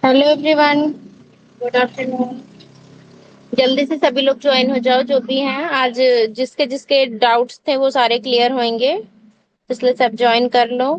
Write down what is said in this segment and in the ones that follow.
Hello everyone, good afternoon. जल्दी से सभी लोग ज्वाइन हो जाओ जो भी हैं। आज जिसके जिसके डाउट्स थे वो सारे क्लियर होंगे, इसलिए सब ज्वाइन कर लो।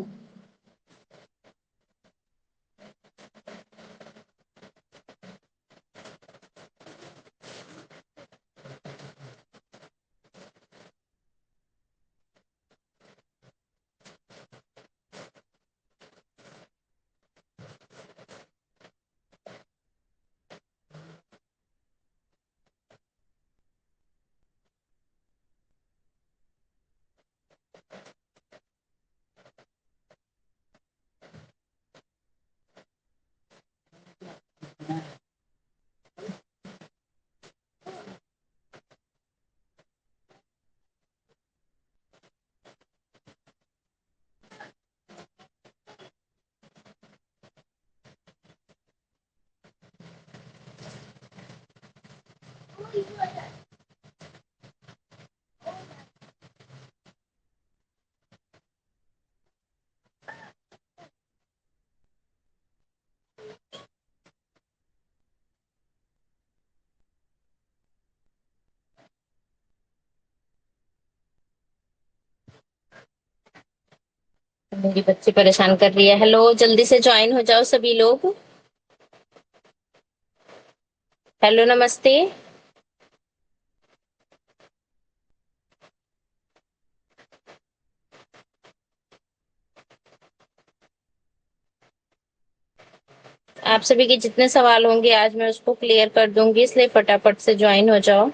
मेरी बच्ची परेशान कर रही है। हेलो, जल्दी से ज्वाइन हो जाओ सभी लोग। हेलो, नमस्ते। आप सभी के जितने सवाल होंगे आज मैं उसको क्लियर कर दूंगी, इसलिए फटाफट से ज्वाइन हो जाओ।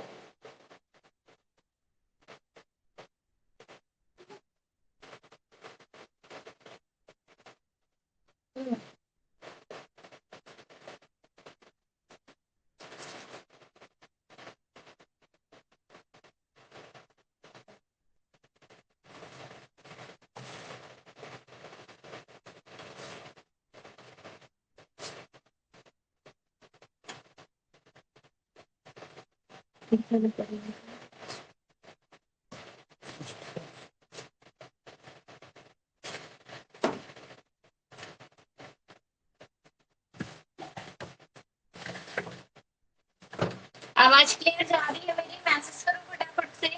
आवाज क्लियर जा रही है मेरी? मैसेज करो फटाफट से।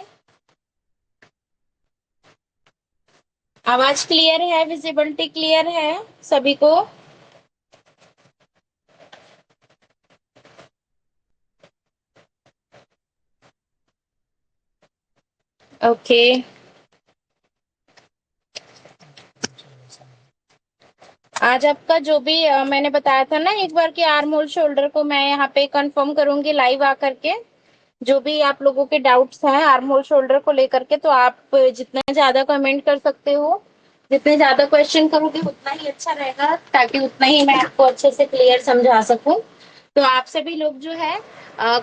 आवाज क्लियर है, विजिबिलिटी क्लियर है सभी को? ओके। आज आपका जो भी मैंने बताया था ना एक बार कि आर्म होल शोल्डर को मैं यहाँ पे कंफर्म करूंगी लाइव आकर के। जो भी आप लोगों के डाउट्स हैं आर्म होल शोल्डर को लेकर के, तो आप जितना ज्यादा कमेंट कर सकते हो, जितने ज्यादा क्वेश्चन करोगे उतना ही अच्छा रहेगा, ताकि उतना ही मैं आपको अच्छे से क्लियर समझा सकूं। तो आप सभी लोग जो है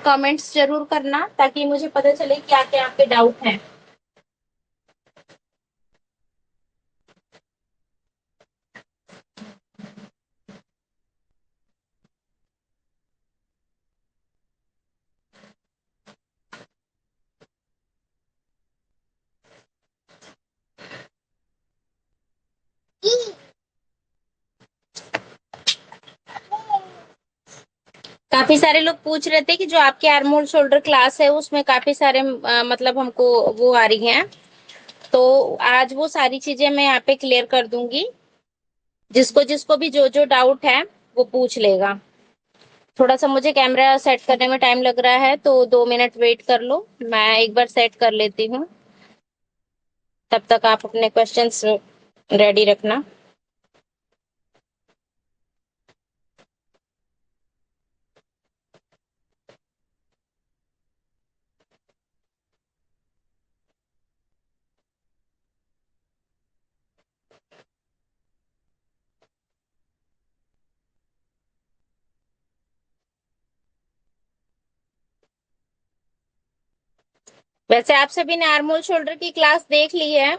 कमेंट्स जरूर करना, ताकि मुझे पता चले क्या क्या आपके डाउट हैं। काफी सारे लोग पूछ रहे थे कि जो आपकी आर्म होल शोल्डर क्लास है उसमें काफी सारे मतलब हमको वो आ रही हैं। तो आज वो सारी चीजें मैं यहाँ पे क्लियर कर दूंगी। जिसको जिसको भी जो जो डाउट है वो पूछ लेगा। थोड़ा सा मुझे कैमरा सेट करने में टाइम लग रहा है, तो 2 मिनट वेट कर लो, मैं एक बार सेट कर लेती हूँ। तब तक आप अपने क्वेश्चंस रेडी रखना। वैसे आप सभी ने आर्म होल शोल्डर की क्लास देख ली है?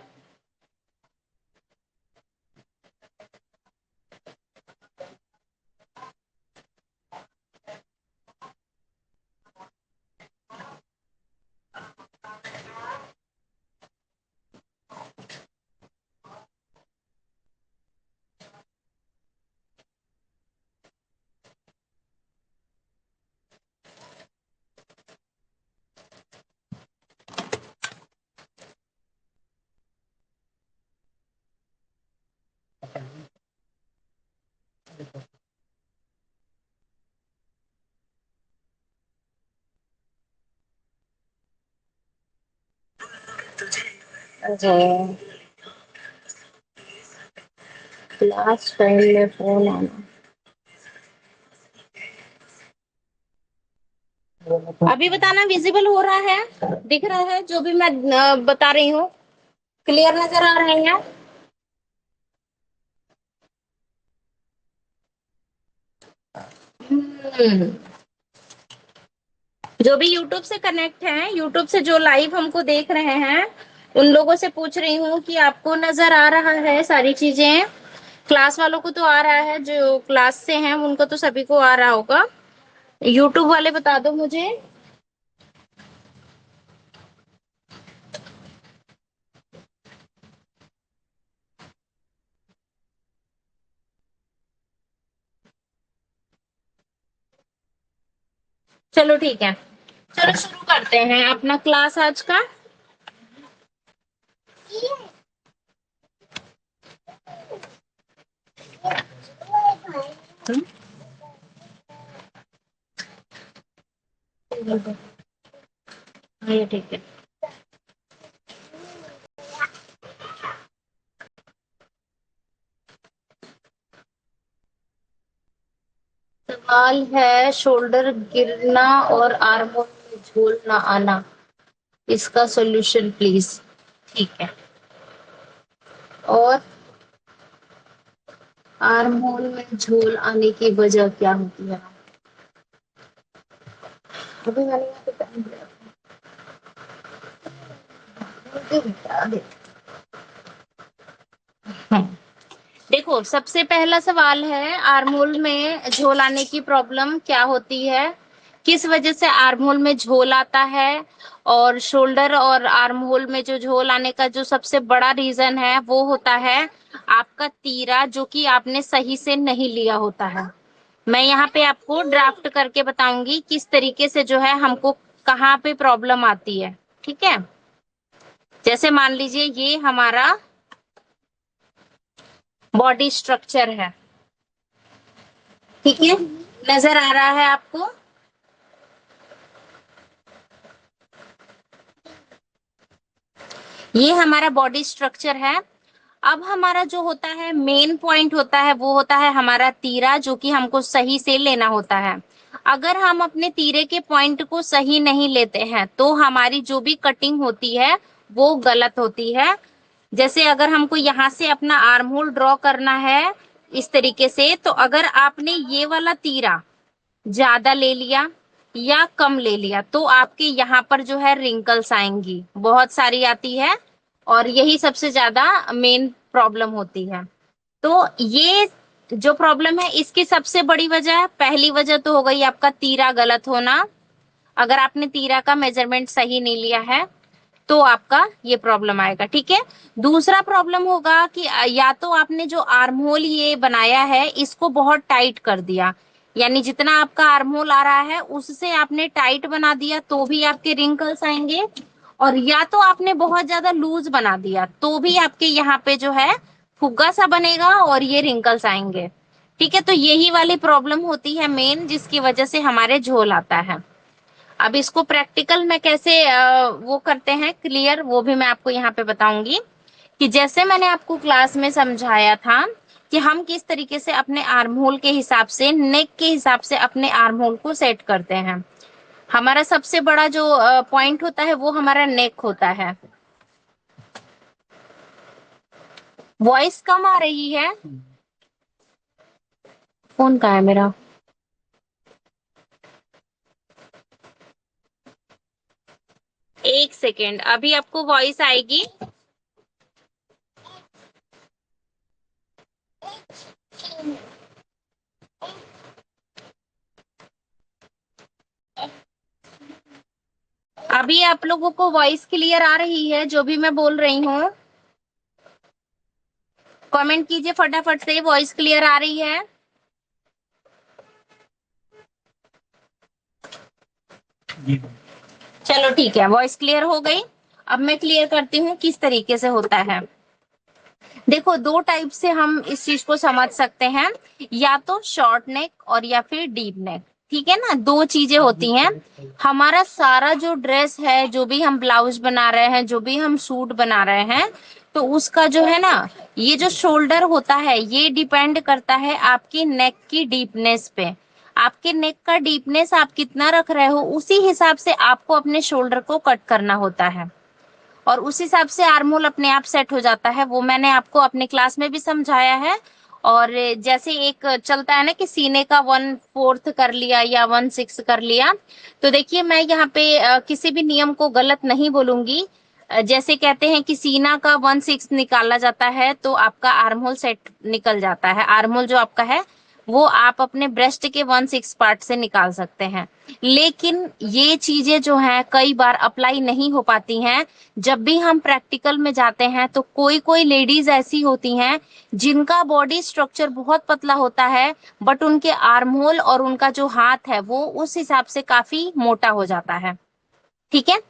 जी, लास्ट टाइम में फोन आना। अभी बताना विजिबल हो रहा है, दिख रहा है जो भी मैं बता रही हूँ, क्लियर नजर आ रहे हैं? हम्म, जो भी यूट्यूब से कनेक्ट हैं, यूट्यूब से जो लाइव हमको देख रहे हैं, उन लोगों से पूछ रही हूँ कि आपको नजर आ रहा है सारी चीजें? क्लास वालों को तो आ रहा है, जो क्लास से हैं उनको तो सभी को आ रहा होगा। यूट्यूब वाले बता दो मुझे। चलो ठीक है, चलो शुरू करते हैं अपना क्लास आज का। ये ठीक है। सवाल है, शोल्डर गिरना और आर्मों में झूल ना आना, इसका सॉल्यूशन प्लीज। ठीक है। और आर्म होल में झोल आने की वजह क्या होती है? अभी मैंने यहाँ पे पेन दिया था। देखो, सबसे पहला सवाल है, आर्महोल में झोल आने की प्रॉब्लम क्या होती है, किस वजह से आर्महोल में झोल आता है? और शोल्डर और आर्महोल में जो झोल आने का जो सबसे बड़ा रीजन है वो होता है आपका तीरा, जो कि आपने सही से नहीं लिया होता है। मैं यहाँ पे आपको ड्राफ्ट करके बताऊंगी किस तरीके से जो है हमको कहाँ पे प्रॉब्लम आती है। ठीक है, जैसे मान लीजिए ये हमारा बॉडी स्ट्रक्चर है। ठीक है, नजर आ रहा है आपको? ये हमारा बॉडी स्ट्रक्चर है। अब हमारा जो होता है मेन पॉइंट होता है वो होता है हमारा तीरा, जो कि हमको सही से लेना होता है। अगर हम अपने तीरे के पॉइंट को सही नहीं लेते हैं तो हमारी जो भी कटिंग होती है वो गलत होती है। जैसे अगर हमको यहाँ से अपना आर्म होल ड्रॉ करना है इस तरीके से, तो अगर आपने ये वाला तीरा ज्यादा ले लिया या कम ले लिया तो आपके यहाँ पर जो है रिंकल्स आएंगी, बहुत सारी आती है। और यही सबसे ज्यादा मेन प्रॉब्लम होती है। तो ये जो प्रॉब्लम है इसकी सबसे बड़ी वजह, पहली वजह तो हो गई आपका तीरा गलत होना। अगर आपने तीरा का मेजरमेंट सही नहीं लिया है तो आपका ये प्रॉब्लम आएगा। ठीक है, दूसरा प्रॉब्लम होगा कि या तो आपने जो आर्म होल ये बनाया है इसको बहुत टाइट कर दिया, यानी जितना आपका आर्म होल आ रहा है उससे आपने टाइट बना दिया तो भी आपके रिंकल्स आएंगे। और या तो आपने बहुत ज्यादा लूज बना दिया तो भी आपके यहाँ पे जो है फुग्गा सा बनेगा और ये रिंकल्स आएंगे। ठीक है, तो यही वाली प्रॉब्लम होती है मेन, जिसकी वजह से हमारे झोल आता है। अब इसको प्रैक्टिकल में कैसे वो करते हैं क्लियर, वो भी मैं आपको यहाँ पे बताऊंगी। कि जैसे मैंने आपको क्लास में समझाया था कि हम किस तरीके से अपने आर्म होल के हिसाब से, नेक के हिसाब से अपने आर्म होल को सेट करते हैं। हमारा सबसे बड़ा जो पॉइंट होता है वो हमारा नेक होता है। वॉइस कम आ रही है। फोन कहाँ है मेरा? एक सेकेंड, अभी आपको वॉइस आएगी। अभी आप लोगों को वॉइस क्लियर आ रही है जो भी मैं बोल रही हूँ? कमेंट कीजिए फटाफट से, वॉइस क्लियर आ रही है? चलो ठीक है, वॉइस क्लियर हो गई। अब मैं क्लियर करती हूँ किस तरीके से होता है। देखो, दो टाइप से हम इस चीज को समझ सकते हैं, या तो शॉर्ट नेक और या फिर डीप नेक। ठीक है ना, दो चीजें होती हैं। हमारा सारा जो ड्रेस है, जो भी हम ब्लाउज बना रहे हैं, जो भी हम सूट बना रहे हैं, तो उसका जो है ना, ये जो शोल्डर होता है ये डिपेंड करता है आपकी नेक की डीपनेस पे। आपके नेक का डीपनेस आप कितना रख रहे हो, उसी हिसाब से आपको अपने शोल्डर को कट करना होता है, और उस हिसाब से आर्म होल अपने आप सेट हो जाता है। वो मैंने आपको अपने क्लास में भी समझाया है। और जैसे एक चलता है ना कि सीने का 1/4 कर लिया या 1/6 कर लिया, तो देखिए मैं यहाँ पे किसी भी नियम को गलत नहीं बोलूंगी। जैसे कहते हैं कि सीना का 1/6 निकाला जाता है तो आपका आर्म होल सेट निकल जाता है। आर्म होल जो आपका है वो आप अपने ब्रेस्ट के 1/6 पार्ट से निकाल सकते हैं। लेकिन ये चीजें जो हैं कई बार अप्लाई नहीं हो पाती हैं। जब भी हम प्रैक्टिकल में जाते हैं तो कोई कोई लेडीज ऐसी होती हैं जिनका बॉडी स्ट्रक्चर बहुत पतला होता है, बट उनके आर्म होल और उनका जो हाथ है वो उस हिसाब से काफी मोटा हो जाता है। ठीक है,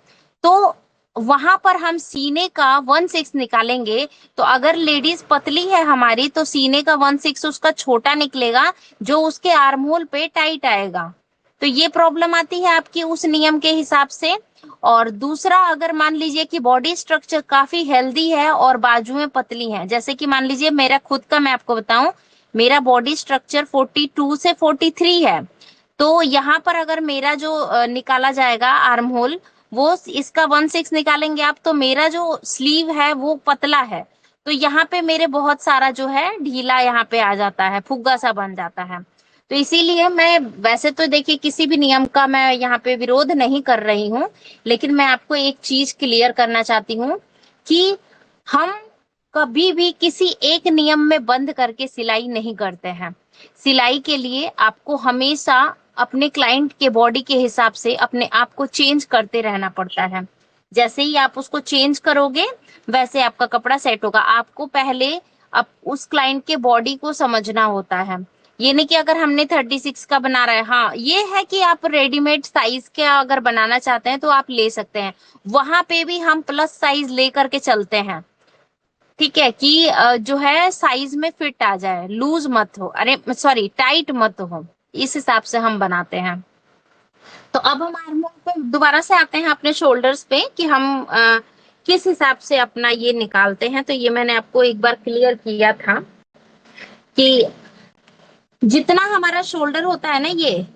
तो वहां पर हम सीने का 1/6 निकालेंगे। तो अगर लेडीज पतली है हमारी तो सीने का 1/6 उसका छोटा निकलेगा, जो उसके आर्म होल पे टाइट आएगा। तो ये प्रॉब्लम आती है आपकी उस नियम के हिसाब से। और दूसरा, अगर मान लीजिए कि बॉडी स्ट्रक्चर काफी हेल्दी है और बाजुएं पतली हैं, जैसे कि मान लीजिए मेरा खुद का मैं आपको बताऊं, मेरा बॉडी स्ट्रक्चर 42 से 43 है। तो यहाँ पर अगर मेरा जो निकाला जाएगा आर्म होल, वो इसका 1/6 निकालेंगे आप, तो मेरा जो स्लीव है वो पतला है। तो यहाँ पे मेरे बहुत सारा जो है ढीला यहाँ पे आ जाता है, फुग्गा सा बन जाता है। तो इसीलिए मैं, वैसे तो देखिए किसी भी नियम का मैं यहाँ पे विरोध नहीं कर रही हूँ, लेकिन मैं आपको एक चीज क्लियर करना चाहती हूँ कि हम कभी भी किसी एक नियम में बंद करके सिलाई नहीं करते हैं। सिलाई के लिए आपको हमेशा अपने क्लाइंट के बॉडी के हिसाब से अपने आप को चेंज करते रहना पड़ता है। जैसे ही आप उसको चेंज करोगे वैसे आपका कपड़ा सेट होगा। आपको पहले अब उस क्लाइंट के बॉडी को समझना होता है। ये नहीं कि अगर हमने 36 का बना रहा है, हाँ ये है कि आप रेडीमेड साइज के अगर बनाना चाहते हैं तो आप ले सकते हैं। वहां पे भी हम प्लस साइज लेकर के चलते हैं। ठीक है, कि जो है साइज में फिट आ जाए, लूज मत हो, अरे सॉरी टाइट मत हो, इस हिसाब से हम बनाते हैं। तो अब हम आर्म होल पे दोबारा से आते हैं अपने शोल्डर्स पे कि हम किस हिसाब से अपना ये निकालते हैं। तो ये मैंने आपको एक बार क्लियर किया था कि जितना हमारा शोल्डर होता है ना,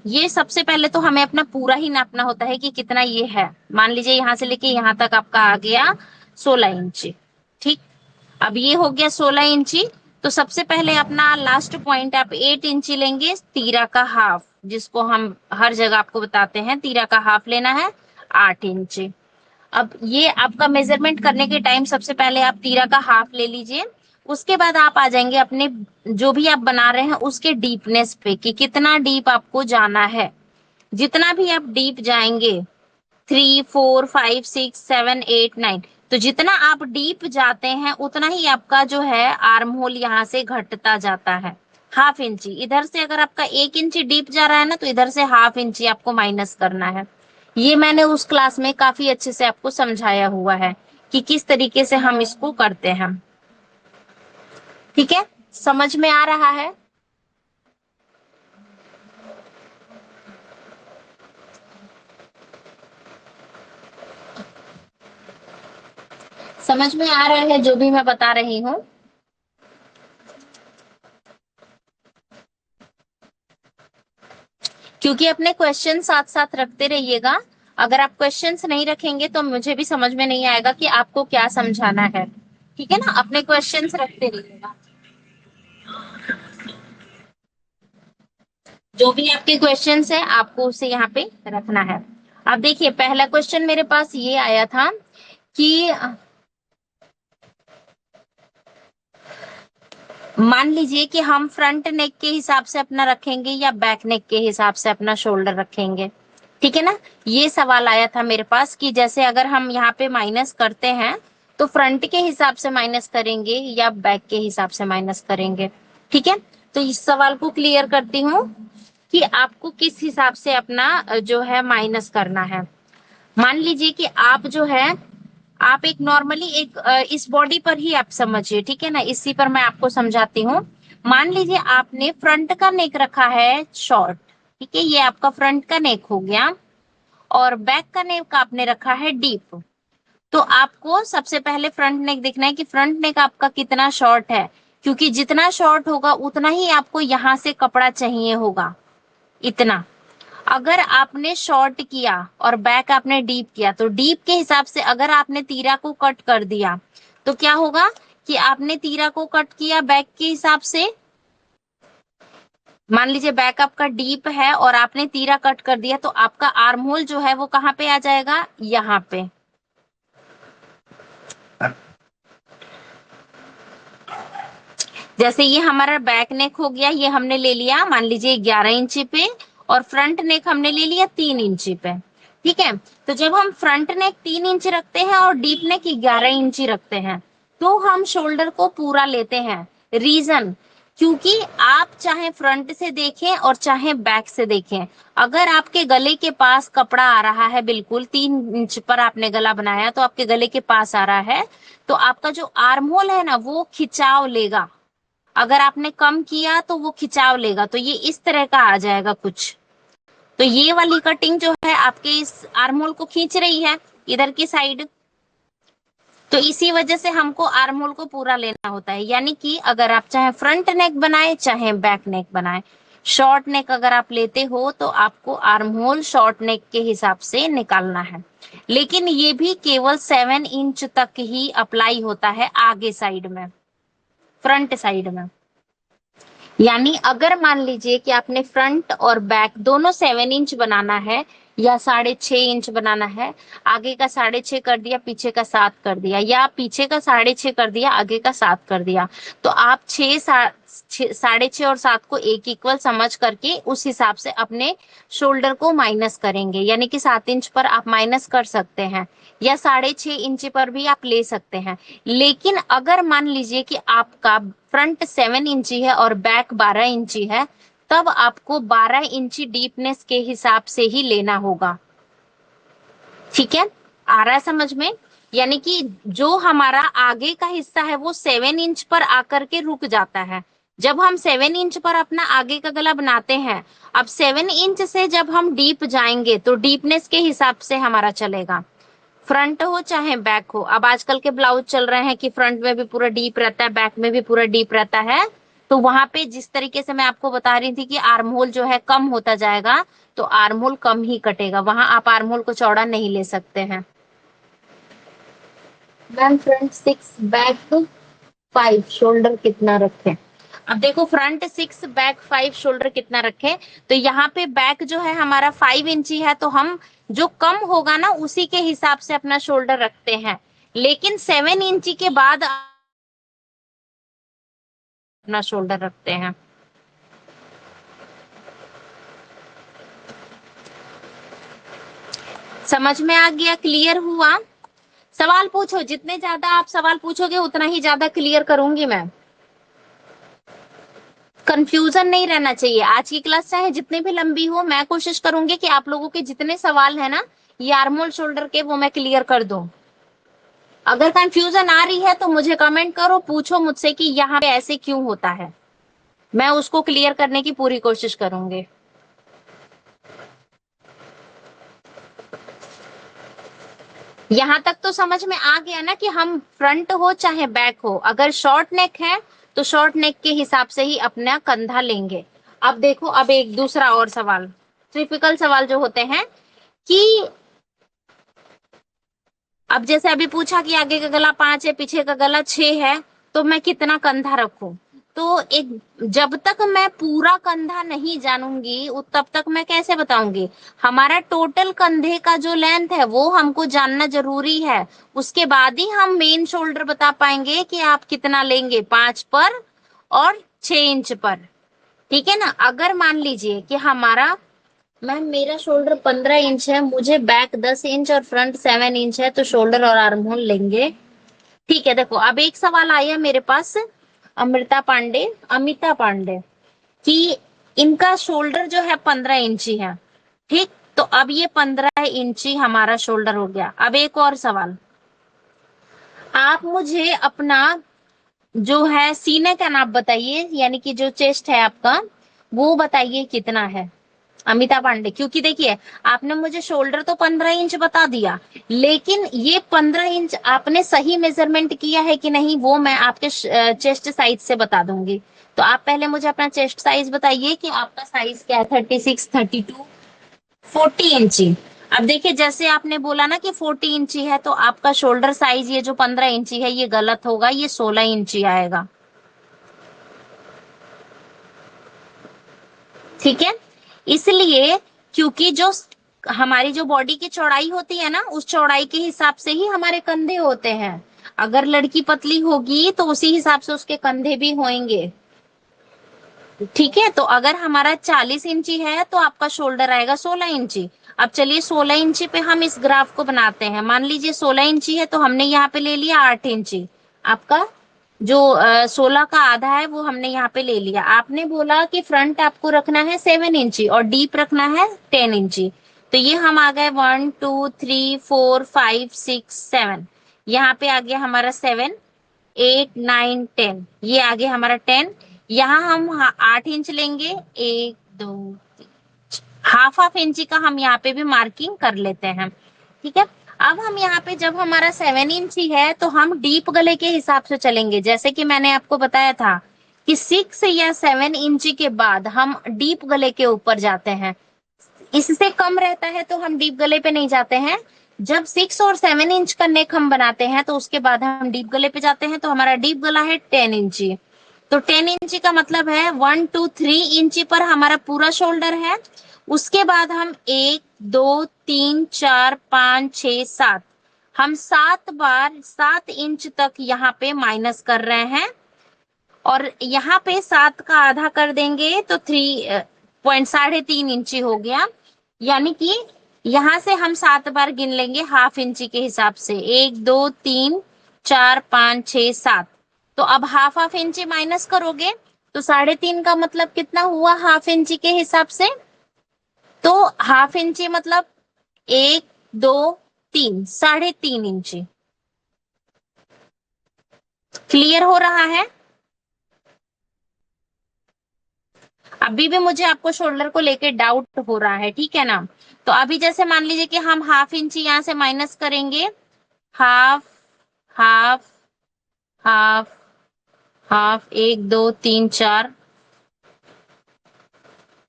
ये सबसे पहले तो हमें अपना पूरा ही नापना होता है कि कितना ये है। मान लीजिए यहाँ से लेके यहाँ तक आपका आ गया 16 इंच। ठीक, अब ये हो गया 16 इंची। तो सबसे पहले अपना लास्ट पॉइंट आप 8 इंची लेंगे, तीरा का हाफ, जिसको हम हर जगह आपको बताते हैं तीरा का हाफ लेना है 8 इंच। अब ये आपका मेजरमेंट करने के टाइम सबसे पहले आप तीरा का हाफ ले लीजिए। उसके बाद आप आ जाएंगे अपने जो भी आप बना रहे हैं उसके डीपनेस पे कि कितना डीप आपको जाना है। जितना भी आप डीप जाएंगे, 3, 4, 5, 6, 7, 8, 9, तो जितना आप डीप जाते हैं उतना ही आपका जो है आर्म होल यहाँ से घटता जाता है। हाफ इंची इधर से, अगर आपका 1 इंची डीप जा रहा है ना, तो इधर से हाफ इंची आपको माइनस करना है। ये मैंने उस क्लास में काफी अच्छे से आपको समझाया हुआ है कि किस तरीके से हम इसको करते हैं। ठीक है, समझ में आ रहा है? समझ में आ रहा है जो भी मैं बता रही हूँ? क्योंकि अपने क्वेश्चन साथ साथ रखते रहिएगा। अगर आप क्वेश्चंस नहीं रखेंगे तो मुझे भी समझ में नहीं आएगा कि आपको क्या समझाना है। ठीक है ना, अपने क्वेश्चंस रखते रहिएगा। जो भी आपके क्वेश्चंस है आपको उसे यहाँ पे रखना है। अब देखिए पहला क्वेश्चन मेरे पास ये आया था कि मान लीजिए कि हम फ्रंट नेक के हिसाब से अपना रखेंगे या बैक नेक के हिसाब से अपना शोल्डर रखेंगे। ठीक है ना, ये सवाल आया था मेरे पास कि जैसे अगर हम यहाँ पे माइनस करते हैं तो फ्रंट के हिसाब से माइनस करेंगे या बैक के हिसाब से माइनस करेंगे। ठीक है, तो इस सवाल को क्लियर करती हूँ कि आपको किस हिसाब से अपना जो है माइनस करना है। मान लीजिए कि आप जो है, आप एक नॉर्मली एक इस बॉडी पर ही आप समझिए। ठीक है ना, इसी पर मैं आपको समझाती हूँ। मान लीजिए आपने फ्रंट का नेक रखा है शॉर्ट, ठीक है, ये आपका फ्रंट का नेक हो गया। और बैक का नेक आपने रखा है डीप। तो आपको सबसे पहले फ्रंट नेक देखना है कि फ्रंट नेक आपका कितना शॉर्ट है, क्योंकि जितना शॉर्ट होगा उतना ही आपको यहां से कपड़ा चाहिए होगा, इतना। अगर आपने शॉर्ट किया और बैक आपने डीप किया, तो डीप के हिसाब से अगर आपने तीरा को कट कर दिया तो क्या होगा कि आपने तीरा को कट किया बैक के हिसाब से। मान लीजिए बैक आपका डीप है और आपने तीरा कट कर दिया, तो आपका आर्म होल जो है वो कहाँ पे आ जाएगा, यहाँ पे। जैसे ये हमारा बैक नेक हो गया, ये हमने ले लिया मान लीजिए 11 इंची पे, और फ्रंट नेक हमने ले लिया 3 इंची पे। ठीक है, तो जब हम फ्रंट नेक 3 इंच रखते हैं और डीप नेक 11 इंची रखते हैं, तो हम शोल्डर को पूरा लेते हैं। रीजन, क्योंकि आप चाहे फ्रंट से देखें और चाहे बैक से देखें, अगर आपके गले के पास कपड़ा आ रहा है, बिल्कुल 3 इंच पर आपने गला बनाया तो आपके गले के पास आ रहा है, तो आपका जो आर्म होल है ना वो खिंचाव लेगा। अगर आपने कम किया तो वो खिंचाव लेगा, तो ये इस तरह का आ जाएगा कुछ। तो ये वाली कटिंग जो है आपके इस आर्म होल को खींच रही है इधर की साइड। तो इसी वजह से हमको आर्म होल को पूरा लेना होता है, यानी कि अगर आप चाहे फ्रंट नेक बनाए चाहे बैक नेक बनाए, शॉर्ट नेक अगर आप लेते हो तो आपको आर्म होल शॉर्ट नेक के हिसाब से निकालना है। लेकिन ये भी केवल 7 इंच तक ही अप्लाई होता है आगे साइड में, फ्रंट साइड में। यानी अगर मान लीजिए कि आपने फ्रंट और बैक दोनों 7 इंच बनाना है या 6.5 इंच बनाना है, आगे का 6.5 कर दिया, पीछे का 7 कर दिया, या पीछे का 6.5 कर दिया, आगे का 7 कर दिया, तो आप 6.5 और 7 को एक इक्वल समझ करके उस हिसाब से अपने शोल्डर को माइनस करेंगे। यानी कि 7 इंच पर आप माइनस कर सकते हैं या 6.5 इंच पर भी आप ले सकते हैं। लेकिन अगर मान लीजिए कि आपका फ्रंट 7 इंची है और बैक 12 इंची है, तब आपको 12 इंची डीपनेस के हिसाब से ही लेना होगा। ठीक है, आ रहा है समझ में? यानी कि जो हमारा आगे का हिस्सा है वो 7 इंच पर आकर के रुक जाता है। जब हम 7 इंच पर अपना आगे का गला बनाते हैं, अब 7 इंच से जब हम डीप जाएंगे तो डीपनेस के हिसाब से हमारा चलेगा, फ्रंट हो चाहे बैक हो। अब आजकल के ब्लाउज चल रहे हैं कि फ्रंट में भी पूरा डीप रहता है, बैक में भी पूरा डीप रहता है, तो वहां पे जिस तरीके से मैं आपको बता रही थी कि आर्म होल जो है कम होता जाएगा, तो आर्म होल कम ही कटेगा, वहां आप आर्म होल को चौड़ा नहीं ले सकते हैं। मैम फ्रंट 6 बैक 5 शोल्डर कितना रखें? अब देखो फ्रंट 6 बैक 5 शोल्डर कितना रखें, तो यहाँ पे बैक जो है हमारा 5 इंची है, तो हम जो कम होगा ना उसी के हिसाब से अपना शोल्डर रखते हैं। लेकिन 7 इंची के बाद अपना शोल्डर रखते हैं। समझ में आ गया? क्लियर हुआ? सवाल पूछो, जितने ज्यादा आप सवाल पूछोगे उतना ही ज्यादा क्लियर करूंगी मैं। कंफ्यूजन नहीं रहना चाहिए। आज की क्लास चाहे जितनी भी लंबी हो, मैं कोशिश करूंगी कि आप लोगों के जितने सवाल है ना ये आर्म होल शोल्डर के, वो मैं क्लियर कर दूं। अगर कंफ्यूजन आ रही है तो मुझे कमेंट करो, पूछो मुझसे कि यहाँ पे ऐसे क्यों होता है, मैं उसको क्लियर करने की पूरी कोशिश करूंगी। यहां तक तो समझ में आ गया ना कि हम फ्रंट हो चाहे बैक हो, अगर शॉर्ट नेक है तो शॉर्ट नेक के हिसाब से ही अपना कंधा लेंगे। अब देखो, अब एक दूसरा और सवाल, टिपिकल सवाल जो होते हैं कि अब जैसे अभी पूछा कि आगे का गला 5 है पीछे का गला 6 है, तो मैं कितना कंधा रखूं? तो एक, जब तक मैं पूरा कंधा नहीं जानूंगी तब तक मैं कैसे बताऊंगी? हमारा टोटल कंधे का जो लेंथ है वो हमको जानना जरूरी है, उसके बाद ही हम मेन शोल्डर बता पाएंगे कि आप कितना लेंगे, 5 पर और 6 इंच पर। ठीक है ना? अगर मान लीजिए कि हमारा, मैम मेरा शोल्डर 15 इंच है, मुझे बैक 10 इंच और फ्रंट 7 इंच है, तो शोल्डर और आर्म होल लेंगे। ठीक है, देखो अब एक सवाल आया मेरे पास, अमिता पांडे कि इनका शोल्डर जो है 15 इंची है। ठीक, तो अब ये 15 इंची हमारा शोल्डर हो गया। अब एक और सवाल, आप मुझे अपना जो है सीने का नाप बताइए, यानी कि जो चेस्ट है आपका वो बताइए कितना है। अमिता पांडे, क्योंकि देखिए आपने मुझे शोल्डर तो 15 इंच बता दिया, लेकिन ये 15 इंच आपने सही मेजरमेंट किया है कि नहीं वो मैं आपके चेस्ट साइज से बता दूंगी। तो आप पहले मुझे अपना चेस्ट साइज बताइए कि आपका साइज क्या है, 36, 32, 40 इंची। अब देखिए जैसे आपने बोला ना कि 40 इंची है, तो आपका शोल्डर साइज ये जो 15 इंची है ये गलत होगा, ये 16 इंची आएगा। ठीक है, इसलिए क्योंकि जो हमारी जो बॉडी की चौड़ाई होती है ना, उस चौड़ाई के हिसाब से ही हमारे कंधे होते हैं। अगर लड़की पतली होगी तो उसी हिसाब से उसके कंधे भी होंगे। ठीक है, तो अगर हमारा 40 इंची है तो आपका शोल्डर आएगा 16 इंची। अब चलिए 16 इंची पे हम इस ग्राफ को बनाते हैं। मान लीजिए 16 इंची है तो हमने यहाँ पे ले लिया 8 इंची। आपका जो 16 का आधा है वो हमने यहाँ पे ले लिया। आपने बोला कि फ्रंट आपको रखना है 7 इंची और डीप रखना है 10 इंची। तो ये हम आ गए 1, 2, 3, 4, 5, 6, 7। यहाँ पे आ गया हमारा 7, 8, 9, 10, ये आगे हमारा 10। यहाँ हम 8 इंच लेंगे, 1, 2, 3, हाफ हाफ इंची का हम यहाँ पे भी मार्किंग कर लेते हैं। ठीक है, अब हम यहाँ पे जब हमारा 7 इंची है तो हम डीप गले के हिसाब से चलेंगे। जैसे कि मैंने आपको बताया था कि 6 या 7 इंची के बाद हम डीप गले के ऊपर जाते हैं। इससे कम रहता है तो हम डीप गले पे नहीं जाते हैं। जब 6 और 7 इंच का नेक हम बनाते हैं तो उसके बाद हम डीप गले पे जाते हैं। तो हमारा डीप गला है 10 इंची। तो 10 इंची का मतलब है 1, 2, 3 इंची पर हमारा पूरा शोल्डर है। उसके बाद हम 1, 2, 3, 4, 5, 6, 7, हम 7 बार 7 इंच तक यहाँ पे माइनस कर रहे हैं। और यहाँ पे 7 का आधा कर देंगे तो 3.3 इंची हो गया। यानी कि यहाँ से हम 7 बार गिन लेंगे हाफ इंची के हिसाब से, 1, 2, 3, 4, 5, 6, 7। तो अब हाफ हाफ इंची माइनस करोगे तो 3.5 का मतलब कितना हुआ हाफ इंची के हिसाब से। तो हाफ इंची मतलब 1, 2, 3, 3.5 इंची। क्लियर हो रहा है? अभी भी मुझे आपको शोल्डर को लेके डाउट हो रहा है, ठीक है ना? तो अभी जैसे मान लीजिए कि हम हाफ इंची यहां से माइनस करेंगे। हाफ, हाफ, हाफ, हाफ, 1, 2, 3, 4,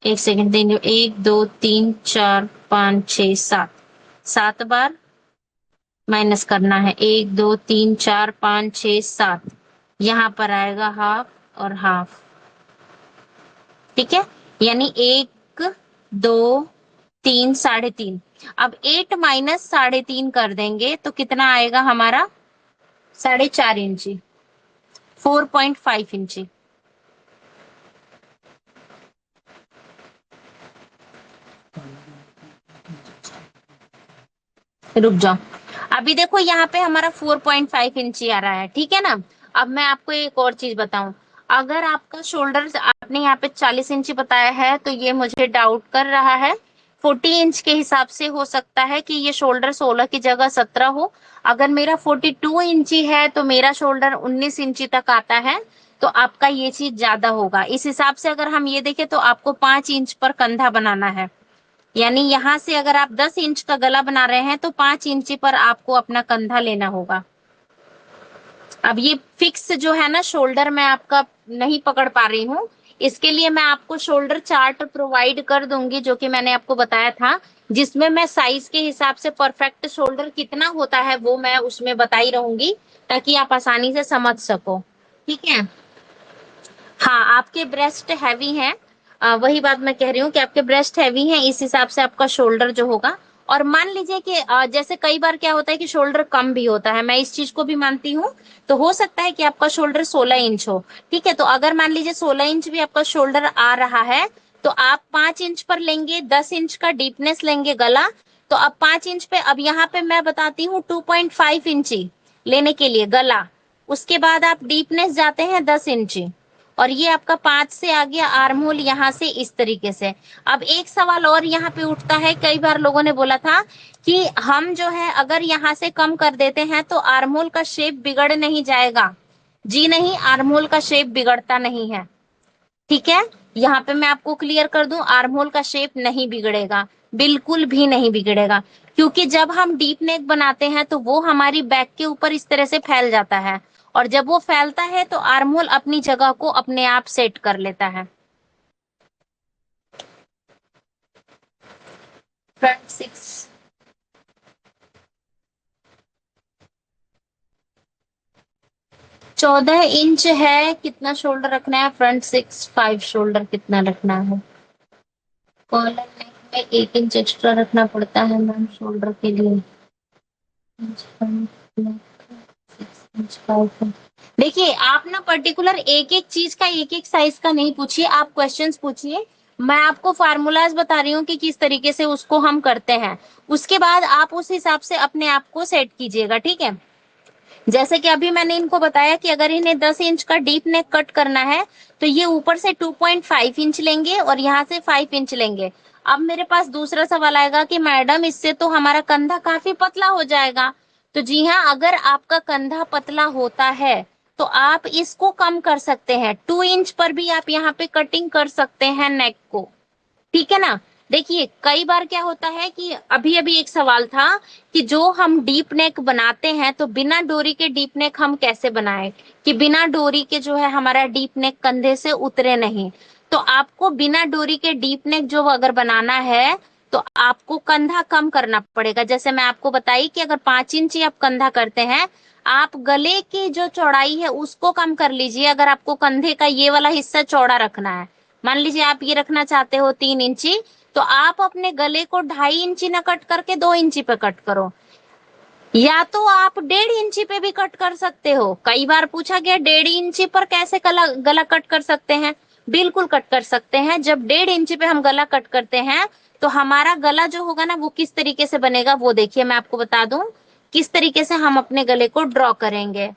एक सेकंड देंगे, 1, 2, 3, 4, 5, 6, 7, 7 बार माइनस करना है। 1, 2, 3, 4, 5, 6, 7, यहाँ पर आएगा हाफ और हाफ। ठीक है, यानी 1, 2, 3, 3.5। अब 8 - 3.5 कर देंगे तो कितना आएगा हमारा? 4.5 इंची, 4.5 इंची। रुक जाओ, अभी देखो यहाँ पे हमारा 4.5 इंची आ रहा है, ठीक है ना? अब मैं आपको एक और चीज बताऊं। अगर आपका शोल्डर आपने यहाँ पे 40 इंची बताया है तो ये मुझे डाउट कर रहा है। 40 इंच के हिसाब से हो सकता है कि ये शोल्डर 16 की जगह 17 हो। अगर मेरा 42 इंची है तो मेरा शोल्डर 19 इंची तक आता है। तो आपका ये चीज ज्यादा होगा। इस हिसाब से अगर हम ये देखें तो आपको 5 इंच पर कंधा बनाना है। यानी यहाँ से अगर आप 10 इंच का गला बना रहे हैं तो 5 इंची पर आपको अपना कंधा लेना होगा। अब ये फिक्स जो है ना शोल्डर मैं आपका नहीं पकड़ पा रही हूँ। इसके लिए मैं आपको शोल्डर चार्ट प्रोवाइड कर दूंगी जो कि मैंने आपको बताया था, जिसमें मैं साइज के हिसाब से परफेक्ट शोल्डर कितना होता है वो मैं उसमें बताई रहूंगी, ताकि आप आसानी से समझ सको। ठीक है, हाँ आपके ब्रेस्ट हैवी हैं। वही बात मैं कह रही हूँ कि आपके ब्रेस्ट हैवी हैं, इस हिसाब से आपका शोल्डर जो होगा। और मान लीजिए कि जैसे कई बार क्या होता है कि शोल्डर कम भी होता है, मैं इस चीज को भी मानती हूँ। तो हो सकता है कि आपका शोल्डर 16 इंच हो। ठीक है, तो अगर मान लीजिए 16 इंच भी आपका शोल्डर आ रहा है तो आप 5 इंच पर लेंगे, 10 इंच का डीपनेस लेंगे गला। तो अब 5 इंच पे, अब यहाँ पे मैं बताती हूँ 2.5 इंची लेने के लिए गला। उसके बाद आप डीपनेस जाते हैं 10 इंची। और ये आपका 5 से आ गया आर्म होल यहाँ से इस तरीके से। अब एक सवाल और यहाँ पे उठता है, कई बार लोगों ने बोला था कि हम जो है अगर यहाँ से कम कर देते हैं तो आर्म होल का शेप बिगड़ नहीं जाएगा। जी नहीं, आर्म होल का शेप बिगड़ता नहीं है। ठीक है, यहाँ पे मैं आपको क्लियर कर दूं, आर्म होल का शेप नहीं बिगड़ेगा, बिल्कुल भी नहीं बिगड़ेगा, क्योंकि जब हम डीप नेक बनाते हैं तो वो हमारी बैक के ऊपर इस तरह से फैल जाता है, और जब वो फैलता है तो आर्म होल अपनी जगह को अपने आप सेट कर लेता है। फ्रंट 6। 14 इंच है, कितना शोल्डर रखना है? फ्रंट 6, 5 शोल्डर कितना रखना है? कॉलर नेक में 1 इंच एक्स्ट्रा रखना पड़ता है मैम शोल्डर के लिए। देखिए आप ना पर्टिकुलर एक एक चीज का एक एक साइज का नहीं पूछिए, आप क्वेश्चंस पूछिए। मैं आपको फार्मूलाज बता रही हूँ कि किस तरीके से उसको हम करते हैं, उसके बाद आप उस हिसाब से अपने आप को सेट कीजिएगा, ठीक है? जैसे कि अभी मैंने इनको बताया कि अगर इन्हें 10 इंच का डीप नेक कट करना है तो ये ऊपर से 2.5 इंच लेंगे और यहाँ से 5 इंच लेंगे। अब मेरे पास दूसरा सवाल आएगा कि मैडम इससे तो हमारा कंधा काफी पतला हो जाएगा। तो जी हाँ, अगर आपका कंधा पतला होता है तो आप इसको कम कर सकते हैं, 2 इंच पर भी आप यहाँ पे कटिंग कर सकते हैं नेक को, ठीक है ना? देखिए कई बार क्या होता है कि अभी अभी एक सवाल था कि जो हम डीप नेक बनाते हैं तो बिना डोरी के डीप नेक हम कैसे बनाएं, कि बिना डोरी के जो है हमारा डीप नेक कंधे से उतरे नहीं। तो आपको बिना डोरी के डीप नेक जो अगर बनाना है तो आपको कंधा कम करना पड़ेगा। जैसे मैं आपको बताई कि अगर 5 इंच ही आप कंधा करते हैं, आप गले की जो चौड़ाई है उसको कम कर लीजिए। अगर आपको कंधे का ये वाला हिस्सा चौड़ा रखना है, मान लीजिए आप ये रखना चाहते हो 3 इंची, तो आप अपने गले को 2.5 इंची ना कट करके 2 इंची पे कट करो, या तो आप 1.5 इंची पे भी कट कर सकते हो। कई बार पूछा गया 1.5 इंची पर कैसे गला गला कट कर सकते हैं? बिल्कुल कट कर सकते हैं। जब 1.5 इंची पे हम गला कट करते हैं तो हमारा गला जो होगा ना वो किस तरीके से बनेगा वो देखिए, मैं आपको बता दूं किस तरीके से हम अपने गले को ड्रॉ करेंगे।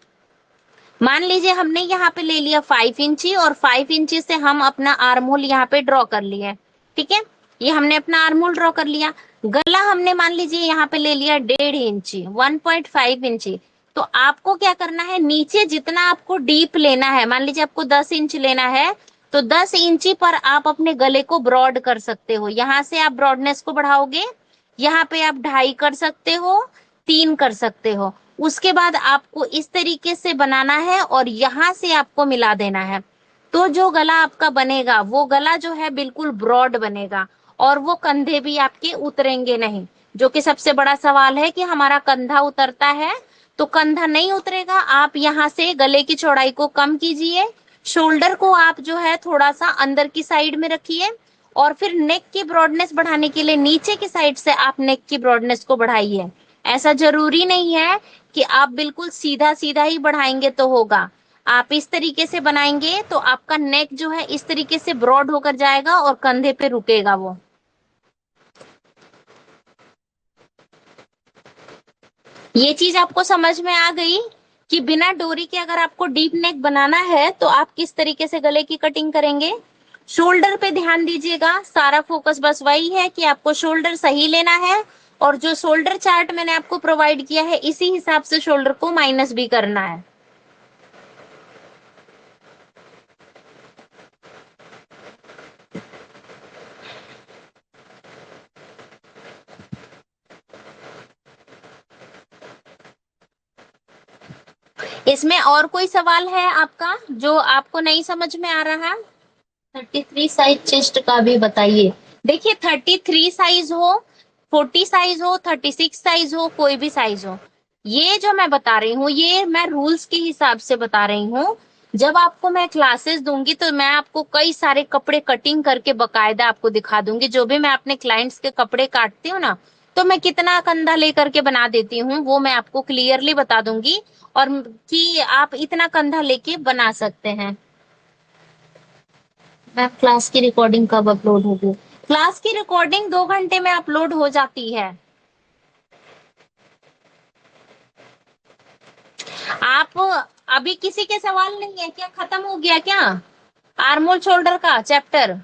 मान लीजिए हमने यहाँ पे ले लिया 5 इंची और 5 इंची से हम अपना आर्म होल यहाँ पे ड्रॉ कर लिए, ठीक है? ये हमने अपना आर्म होल ड्रॉ कर लिया। गला हमने मान लीजिए यहाँ पे ले लिया 1.5 इंची, 1.5 इंची। तो आपको क्या करना है, नीचे जितना आपको डीप लेना है, मान लीजिए आपको 10 इंच लेना है तो 10 इंची पर आप अपने गले को ब्रॉड कर सकते हो। यहाँ से आप ब्रॉडनेस को बढ़ाओगे, यहाँ पे आप 2.5 कर सकते हो, 3 कर सकते हो। उसके बाद आपको इस तरीके से बनाना है और यहां से आपको मिला देना है। तो जो गला आपका बनेगा वो गला जो है बिल्कुल ब्रॉड बनेगा और वो कंधे भी आपके उतरेंगे नहीं। जो कि सबसे बड़ा सवाल है कि हमारा कंधा उतरता है, तो कंधा नहीं उतरेगा। आप यहाँ से गले की चौड़ाई को कम कीजिए, शोल्डर को आप जो है थोड़ा सा अंदर की साइड में रखिए, और फिर नेक की ब्रॉडनेस बढ़ाने के लिए नीचे की साइड से आप नेक की ब्रॉडनेस को बढ़ाइए। ऐसा जरूरी नहीं है कि आप बिल्कुल सीधा सीधा ही बढ़ाएंगे तो होगा। आप इस तरीके से बनाएंगे तो आपका नेक जो है इस तरीके से ब्रॉड होकर जाएगा और कंधे पे रुकेगा वो। ये चीज आपको समझ में आ गई कि बिना डोरी के अगर आपको डीप नेक बनाना है तो आप किस तरीके से गले की कटिंग करेंगे। शोल्डर पे ध्यान दीजिएगा, सारा फोकस बस वही है कि आपको शोल्डर सही लेना है, और जो शोल्डर चार्ट मैंने आपको प्रोवाइड किया है इसी हिसाब से शोल्डर को माइनस भी करना है। इसमें और कोई सवाल है आपका जो आपको नहीं समझ में आ रहा? 33 साइज चेस्ट का भी बताइए। देखिए 33 साइज हो, 40 साइज हो, 36 साइज हो, कोई भी साइज हो, ये जो मैं बता रही हूँ ये मैं रूल्स के हिसाब से बता रही हूँ। जब आपको मैं क्लासेस दूंगी तो मैं आपको कई सारे कपड़े कटिंग करके बकायदा आपको दिखा दूंगी। जो भी मैं अपने क्लाइंट्स के कपड़े काटती हूँ ना, तो मैं कितना कंधा लेकर के बना देती हूँ वो मैं आपको क्लियरली बता दूंगी, और कि आप इतना कंधा लेके बना सकते हैं। मैम क्लास की रिकॉर्डिंग कब अपलोड होगी? क्लास की रिकॉर्डिंग 2 घंटे में अपलोड हो जाती है। आप अभी किसी के सवाल नहीं है क्या? खत्म हो गया क्या आर्मोल शोल्डर का चैप्टर?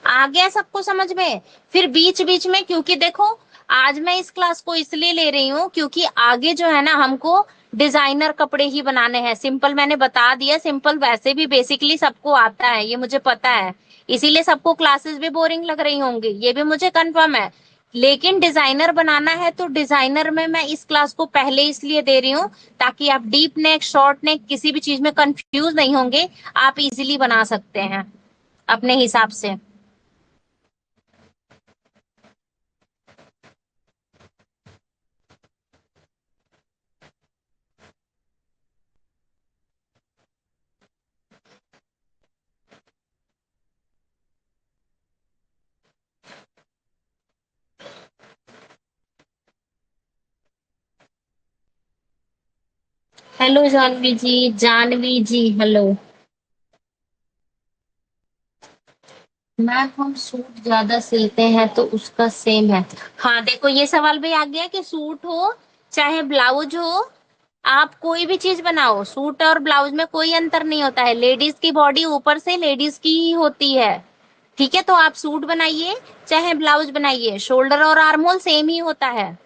आ गया सबको समझ में? फिर बीच बीच में, क्योंकि देखो आज मैं इस क्लास को इसलिए ले रही हूँ क्योंकि आगे जो है ना हमको डिजाइनर कपड़े ही बनाने हैं। सिंपल मैंने बता दिया, सिंपल वैसे भी बेसिकली सबको आता है, ये मुझे पता है। इसीलिए सबको क्लासेस भी बोरिंग लग रही होंगी, ये भी मुझे कंफर्म है। लेकिन डिजाइनर बनाना है तो डिजाइनर में मैं इस क्लास को पहले इसलिए दे रही हूँ ताकि आप डीप नेक, शॉर्ट नेक किसी भी चीज में कंफ्यूज नहीं होंगे, आप इजीली बना सकते हैं अपने हिसाब से। हेलो जानवी जी, जानवी जी हेलो। मैम हम सूट ज्यादा सिलते हैं तो उसका सेम है। हाँ देखो, ये सवाल भी आ गया कि सूट हो चाहे ब्लाउज हो, आप कोई भी चीज बनाओ, सूट और ब्लाउज में कोई अंतर नहीं होता है। लेडीज की बॉडी ऊपर से लेडीज की ही होती है। ठीक है, तो आप सूट बनाइए चाहे ब्लाउज बनाइए, शोल्डर और आर्म होल सेम ही होता है।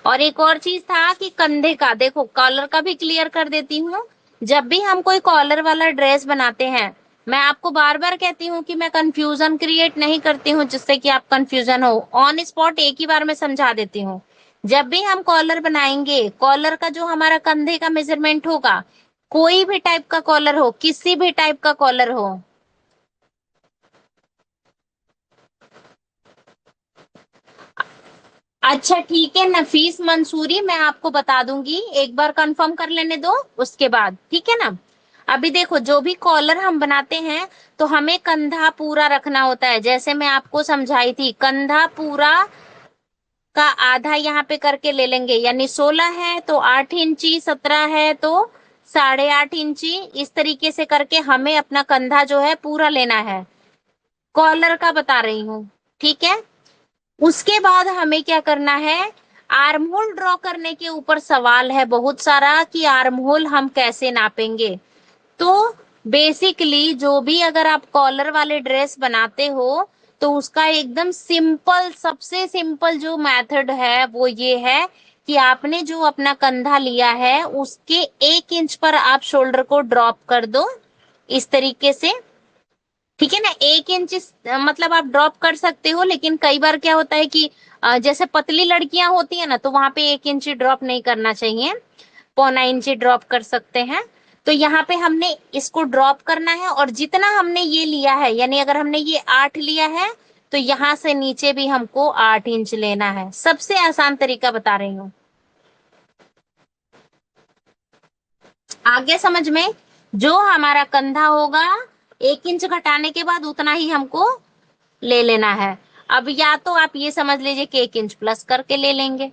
और एक और चीज था कि कंधे का, देखो कॉलर का भी क्लियर कर देती हूँ। जब भी हम कोई कॉलर वाला ड्रेस बनाते हैं, मैं आपको बार बार कहती हूँ कि मैं कंफ्यूजन क्रिएट नहीं करती हूँ जिससे कि आप कंफ्यूजन हो, ऑन स्पॉट एक ही बार में समझा देती हूँ। जब भी हम कॉलर बनाएंगे, कॉलर का जो हमारा कंधे का मेजरमेंट होगा, कोई भी टाइप का कॉलर हो, किसी भी टाइप का कॉलर हो। अच्छा ठीक है, नफीस मंसूरी मैं आपको बता दूंगी, एक बार कंफर्म कर लेने दो उसके बाद, ठीक है ना। अभी देखो, जो भी कॉलर हम बनाते हैं तो हमें कंधा पूरा रखना होता है, जैसे मैं आपको समझाई थी, कंधा पूरा का आधा यहाँ पे करके ले लेंगे, यानी 16 है तो 8 इंची, 17 है तो 8.5 इंची, इस तरीके से करके हमें अपना कंधा जो है पूरा लेना है। कॉलर का बता रही हूँ, ठीक है। उसके बाद हमें क्या करना है, आर्म होल ड्रॉ करने के ऊपर सवाल है बहुत सारा कि आर्म होल हम कैसे नापेंगे। तो बेसिकली जो भी अगर आप कॉलर वाले ड्रेस बनाते हो तो उसका एकदम सिंपल, सबसे सिंपल जो मेथड है वो ये है कि आपने जो अपना कंधा लिया है उसके 1 इंच पर आप शोल्डर को ड्रॉप कर दो, इस तरीके से। ठीक है ना, 1 इंच मतलब आप ड्रॉप कर सकते हो, लेकिन कई बार क्या होता है कि जैसे पतली लड़कियां होती है ना, तो वहां पे 1 इंच ड्रॉप नहीं करना चाहिए, 0.25 इंच ड्रॉप कर सकते हैं। तो यहाँ पे हमने इसको ड्रॉप करना है, और जितना हमने ये लिया है, यानी अगर हमने ये 8 लिया है तो यहाँ से नीचे भी हमको 8 इंच लेना है। सबसे आसान तरीका बता रही हूँ, आगे समझ में। जो हमारा कंधा होगा, 1 इंच घटाने के बाद उतना ही हमको ले लेना है। अब या तो आप ये समझ लीजिए कि 1 इंच प्लस करके ले लेंगे।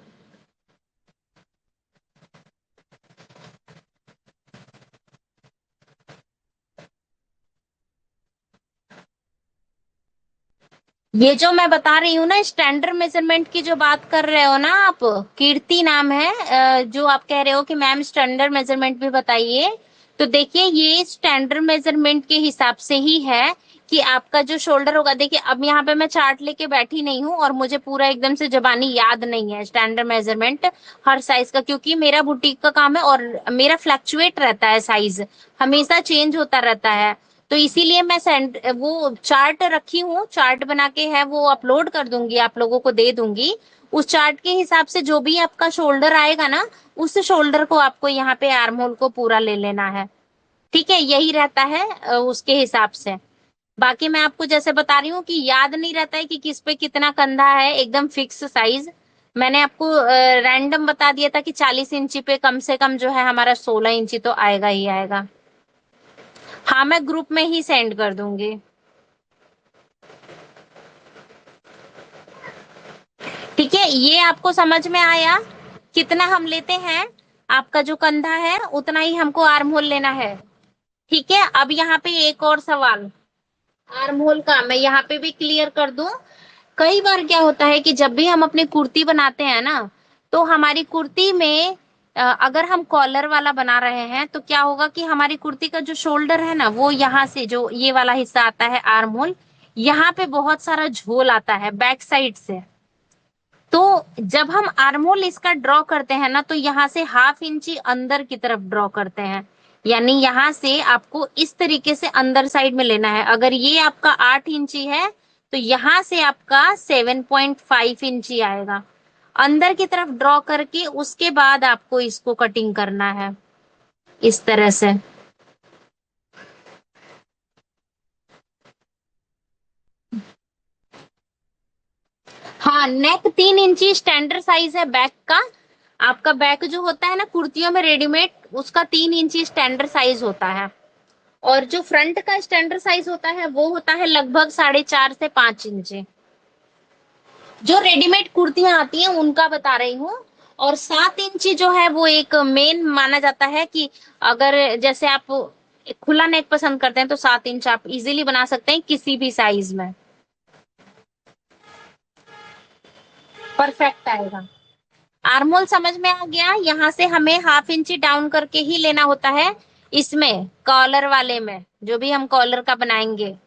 ये जो मैं बता रही हूँ ना, स्टैंडर्ड मेजरमेंट की जो बात कर रहे हो ना आप, कीर्ति नाम है, जो आप कह रहे हो कि मैम स्टैंडर्ड मेजरमेंट भी बताइए, तो देखिए ये स्टैंडर्ड मेजरमेंट के हिसाब से ही है कि आपका जो शोल्डर होगा। देखिए अब यहाँ पे मैं चार्ट लेके बैठी नहीं हूँ और मुझे पूरा एकदम से जबानी याद नहीं है स्टैंडर्ड मेजरमेंट हर साइज का, क्योंकि मेरा बुटीक का काम है और मेरा फ्लक्चुएट रहता है साइज, हमेशा चेंज होता रहता है। तो इसीलिए मैं सेंड वो चार्ट रखी हूँ, चार्ट बना के है वो अपलोड कर दूंगी, आप लोगों को दे दूंगी। उस चार्ट के हिसाब से जो भी आपका शोल्डर आएगा ना, उस शोल्डर को आपको यहाँ पे आर्म होल को पूरा ले लेना है। ठीक है, यही रहता है उसके हिसाब से। बाकी मैं आपको जैसे बता रही हूँ कि याद नहीं रहता है कि किस पे कितना कंधा है, एकदम फिक्स साइज। मैंने आपको रैंडम बता दिया था कि 40 इंची पे कम से कम जो है हमारा 16 इंची तो आएगा ही आएगा। हाँ मैं ग्रुप में ही सेंड कर दूंगी। ठीक है, ये आपको समझ में आया कितना हम लेते हैं, आपका जो कंधा है उतना ही हमको आर्म होल लेना है। ठीक है, अब यहाँ पे एक और सवाल, आर्म होल का मैं यहाँ पे भी क्लियर कर दूं। कई बार क्या होता है कि जब भी हम अपनी कुर्ती बनाते हैं ना, तो हमारी कुर्ती में अगर हम कॉलर वाला बना रहे हैं तो क्या होगा कि हमारी कुर्ती का जो शोल्डर है ना, वो यहाँ से जो ये वाला हिस्सा आता है आर्म होल, यहाँ पे बहुत सारा झोल आता है बैक साइड से। तो जब हम आर्महोल इसका ड्रॉ करते हैं ना, तो यहाँ से 1/2 इंची अंदर की तरफ ड्रॉ करते हैं। यानी यहाँ से आपको इस तरीके से अंदर साइड में लेना है। अगर ये आपका 8 इंची है तो यहाँ से आपका 7.5 इंची आएगा। अंदर की तरफ ड्रॉ करके उसके बाद आपको इसको कटिंग करना है इस तरह से। हाँ, नेक 3 इंची स्टैंडर्ड साइज है बैक का। आपका बैक जो होता है ना कुर्तियों में रेडीमेड, उसका 3 इंची स्टैंडर्ड साइज होता है। और जो फ्रंट का स्टैंडर्ड साइज होता है वो होता है लगभग 4.5 से 5 इंच। जो रेडीमेड कुर्तियां आती हैं उनका बता रही हूँ। और 7 इंची जो है वो एक मेन माना जाता है कि अगर जैसे आप खुला नेक पसंद करते हैं तो 7 इंच आप इजीली बना सकते हैं किसी भी साइज में। परफेक्ट आएगा। आर्महोल समझ में आ गया। यहाँ से हमें 1/2 इंची डाउन करके ही लेना होता है। इसमें कॉलर वाले में जो भी हम कॉलर का बनाएंगे।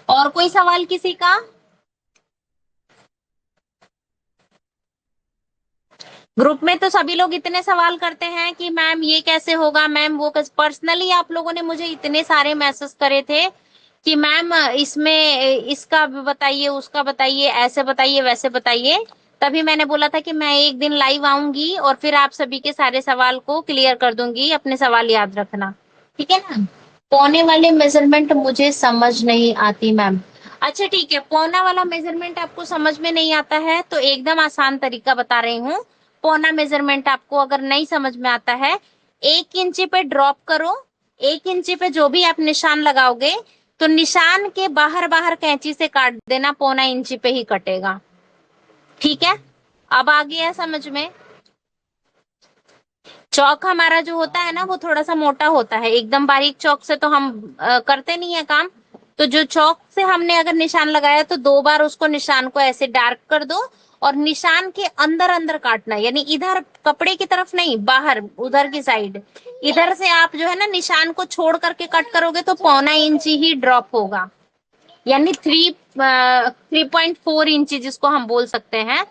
और कोई सवाल किसी का? ग्रुप में तो सभी लोग इतने सवाल करते हैं कि मैम ये कैसे होगा, मैम वो कैसे। पर्सनली आप लोगों ने मुझे इतने सारे मैसेज करे थे कि मैम इसमें इसका बताइए, उसका बताइए, ऐसे बताइए, वैसे बताइए। तभी मैंने बोला था कि मैं एक दिन लाइव आऊंगी और फिर आप सभी के सारे सवाल को क्लियर कर दूंगी। अपने सवाल याद रखना, ठीक है ना। पौने वाले मेजरमेंट मुझे समझ नहीं आती मैम। अच्छा ठीक है, पौना वाला मेजरमेंट आपको समझ में नहीं आता है तो एकदम आसान तरीका बता रही हूँ। पौना मेजरमेंट आपको अगर नहीं समझ में आता है, 1 इंची पे ड्रॉप करो। 1 इंची पे जो भी आप निशान लगाओगे तो निशान के बाहर बाहर कैंची से काट देना, 1/4 इंची पे ही कटेगा। ठीक है, अब आ गया समझ में। चौक हमारा जो होता है ना वो थोड़ा सा मोटा होता है। एकदम बारीक चौक से तो हम करते नहीं है काम। तो जो चौक से हमने अगर निशान लगाया तो 2 बार उसको निशान को ऐसे डार्क कर दो और निशान के अंदर अंदर काटना। यानी इधर कपड़े की तरफ नहीं, बाहर उधर की साइड। इधर से आप जो है ना निशान को छोड़ करके कट करोगे तो 1/4 इंची ही ड्रॉप होगा। यानी 3.4 इंची जिसको हम बोल सकते हैं।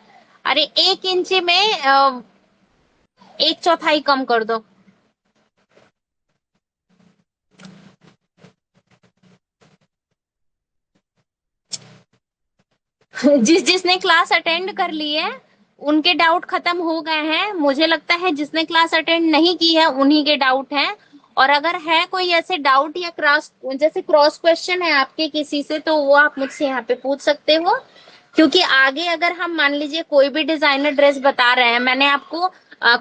अरे 1 इंची में 1/4 कम कर दो। जिसने क्लास अटेंड कर ली है उनके डाउट खत्म हो गए हैं। मुझे लगता है जिसने क्लास अटेंड नहीं की है उन्हीं के डाउट हैं। और अगर है कोई ऐसे डाउट या क्रॉस जैसे क्रॉस क्वेश्चन है आपके किसी से तो वो आप मुझसे यहाँ पे पूछ सकते हो। क्योंकि आगे अगर हम मान लीजिए कोई भी डिजाइनर ड्रेस बता रहे हैं, मैंने आपको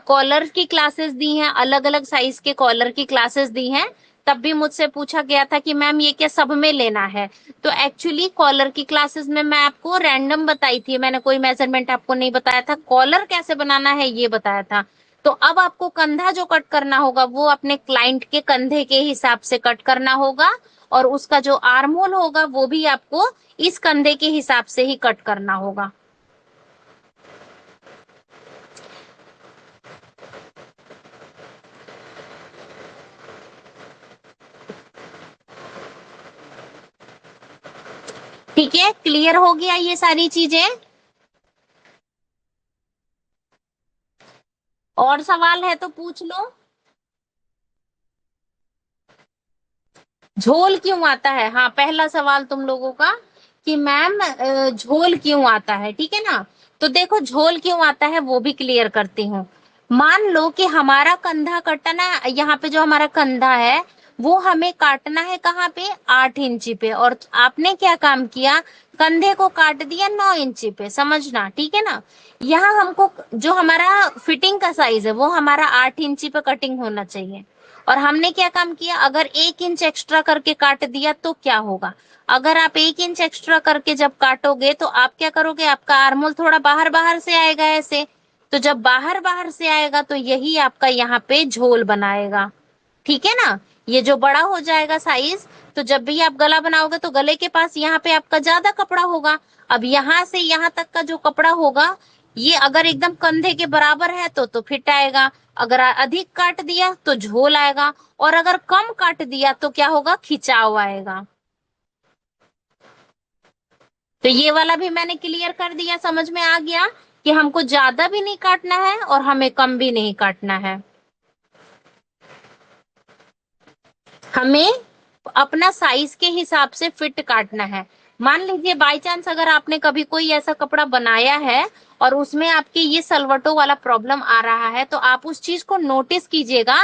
कॉलर की क्लासेस दी हैं, अलग अलग साइज के कॉलर की क्लासेस दी हैं। तब भी मुझसे पूछा गया था कि मैम ये क्या सब में लेना है। तो एक्चुअली कॉलर की क्लासेस में मैं आपको रैंडम बताई थी, मैंने कोई मेजरमेंट आपको नहीं बताया था। कॉलर कैसे बनाना है ये बताया था। तो अब आपको कंधा जो कट करना होगा वो अपने क्लाइंट के कंधे के हिसाब से कट करना होगा। और उसका जो आर्म होल होगा वो भी आपको इस कंधे के हिसाब से ही कट करना होगा। ठीक है, क्लियर हो गया ये सारी चीजें। और सवाल है तो पूछ लो। झोल क्यों आता है, हाँ पहला सवाल तुम लोगों का कि मैम झोल क्यों आता है, ठीक है ना। तो देखो झोल क्यों आता है वो भी क्लियर करती हूँ। मान लो कि हमारा कंधा कटना, यहाँ पे जो हमारा कंधा है वो हमें काटना है कहाँ पे, 8 इंची पे। और आपने क्या काम किया, कंधे को काट दिया 9 इंची पे। समझना, ठीक है ना। यहाँ हमको जो हमारा फिटिंग का साइज है वो हमारा 8 इंची पे कटिंग होना चाहिए। और हमने क्या काम किया, अगर 1 इंच एक्स्ट्रा करके काट दिया तो क्या होगा। अगर आप 1 इंच एक्स्ट्रा करके जब काटोगे तो आप क्या करोगे, आपका आर्मोल थोड़ा बाहर बाहर से आएगा ऐसे। तो जब बाहर बाहर से आएगा तो यही आपका यहाँ पे झोल बनाएगा। ठीक है ना। ये जो बड़ा हो जाएगा साइज, तो जब भी आप गला बनाओगे तो गले के पास यहाँ पे आपका ज्यादा कपड़ा होगा। अब यहाँ से यहाँ तक का जो कपड़ा होगा ये अगर एकदम कंधे के बराबर है तो फिट आएगा, अगर अधिक काट दिया तो झोल आएगा, और अगर कम काट दिया तो क्या होगा, खिंचाव आएगा। तो ये वाला भी मैंने क्लियर कर दिया, समझ में आ गया कि हमको ज्यादा भी नहीं काटना है और हमें कम भी नहीं काटना है। हमें अपना साइज के हिसाब से फिट काटना है। मान लीजिए बाय चांस अगर आपने कभी कोई ऐसा कपड़ा बनाया है और उसमें आपके ये सलवटों वाला प्रॉब्लम आ रहा है, तो आप उस चीज को नोटिस कीजिएगा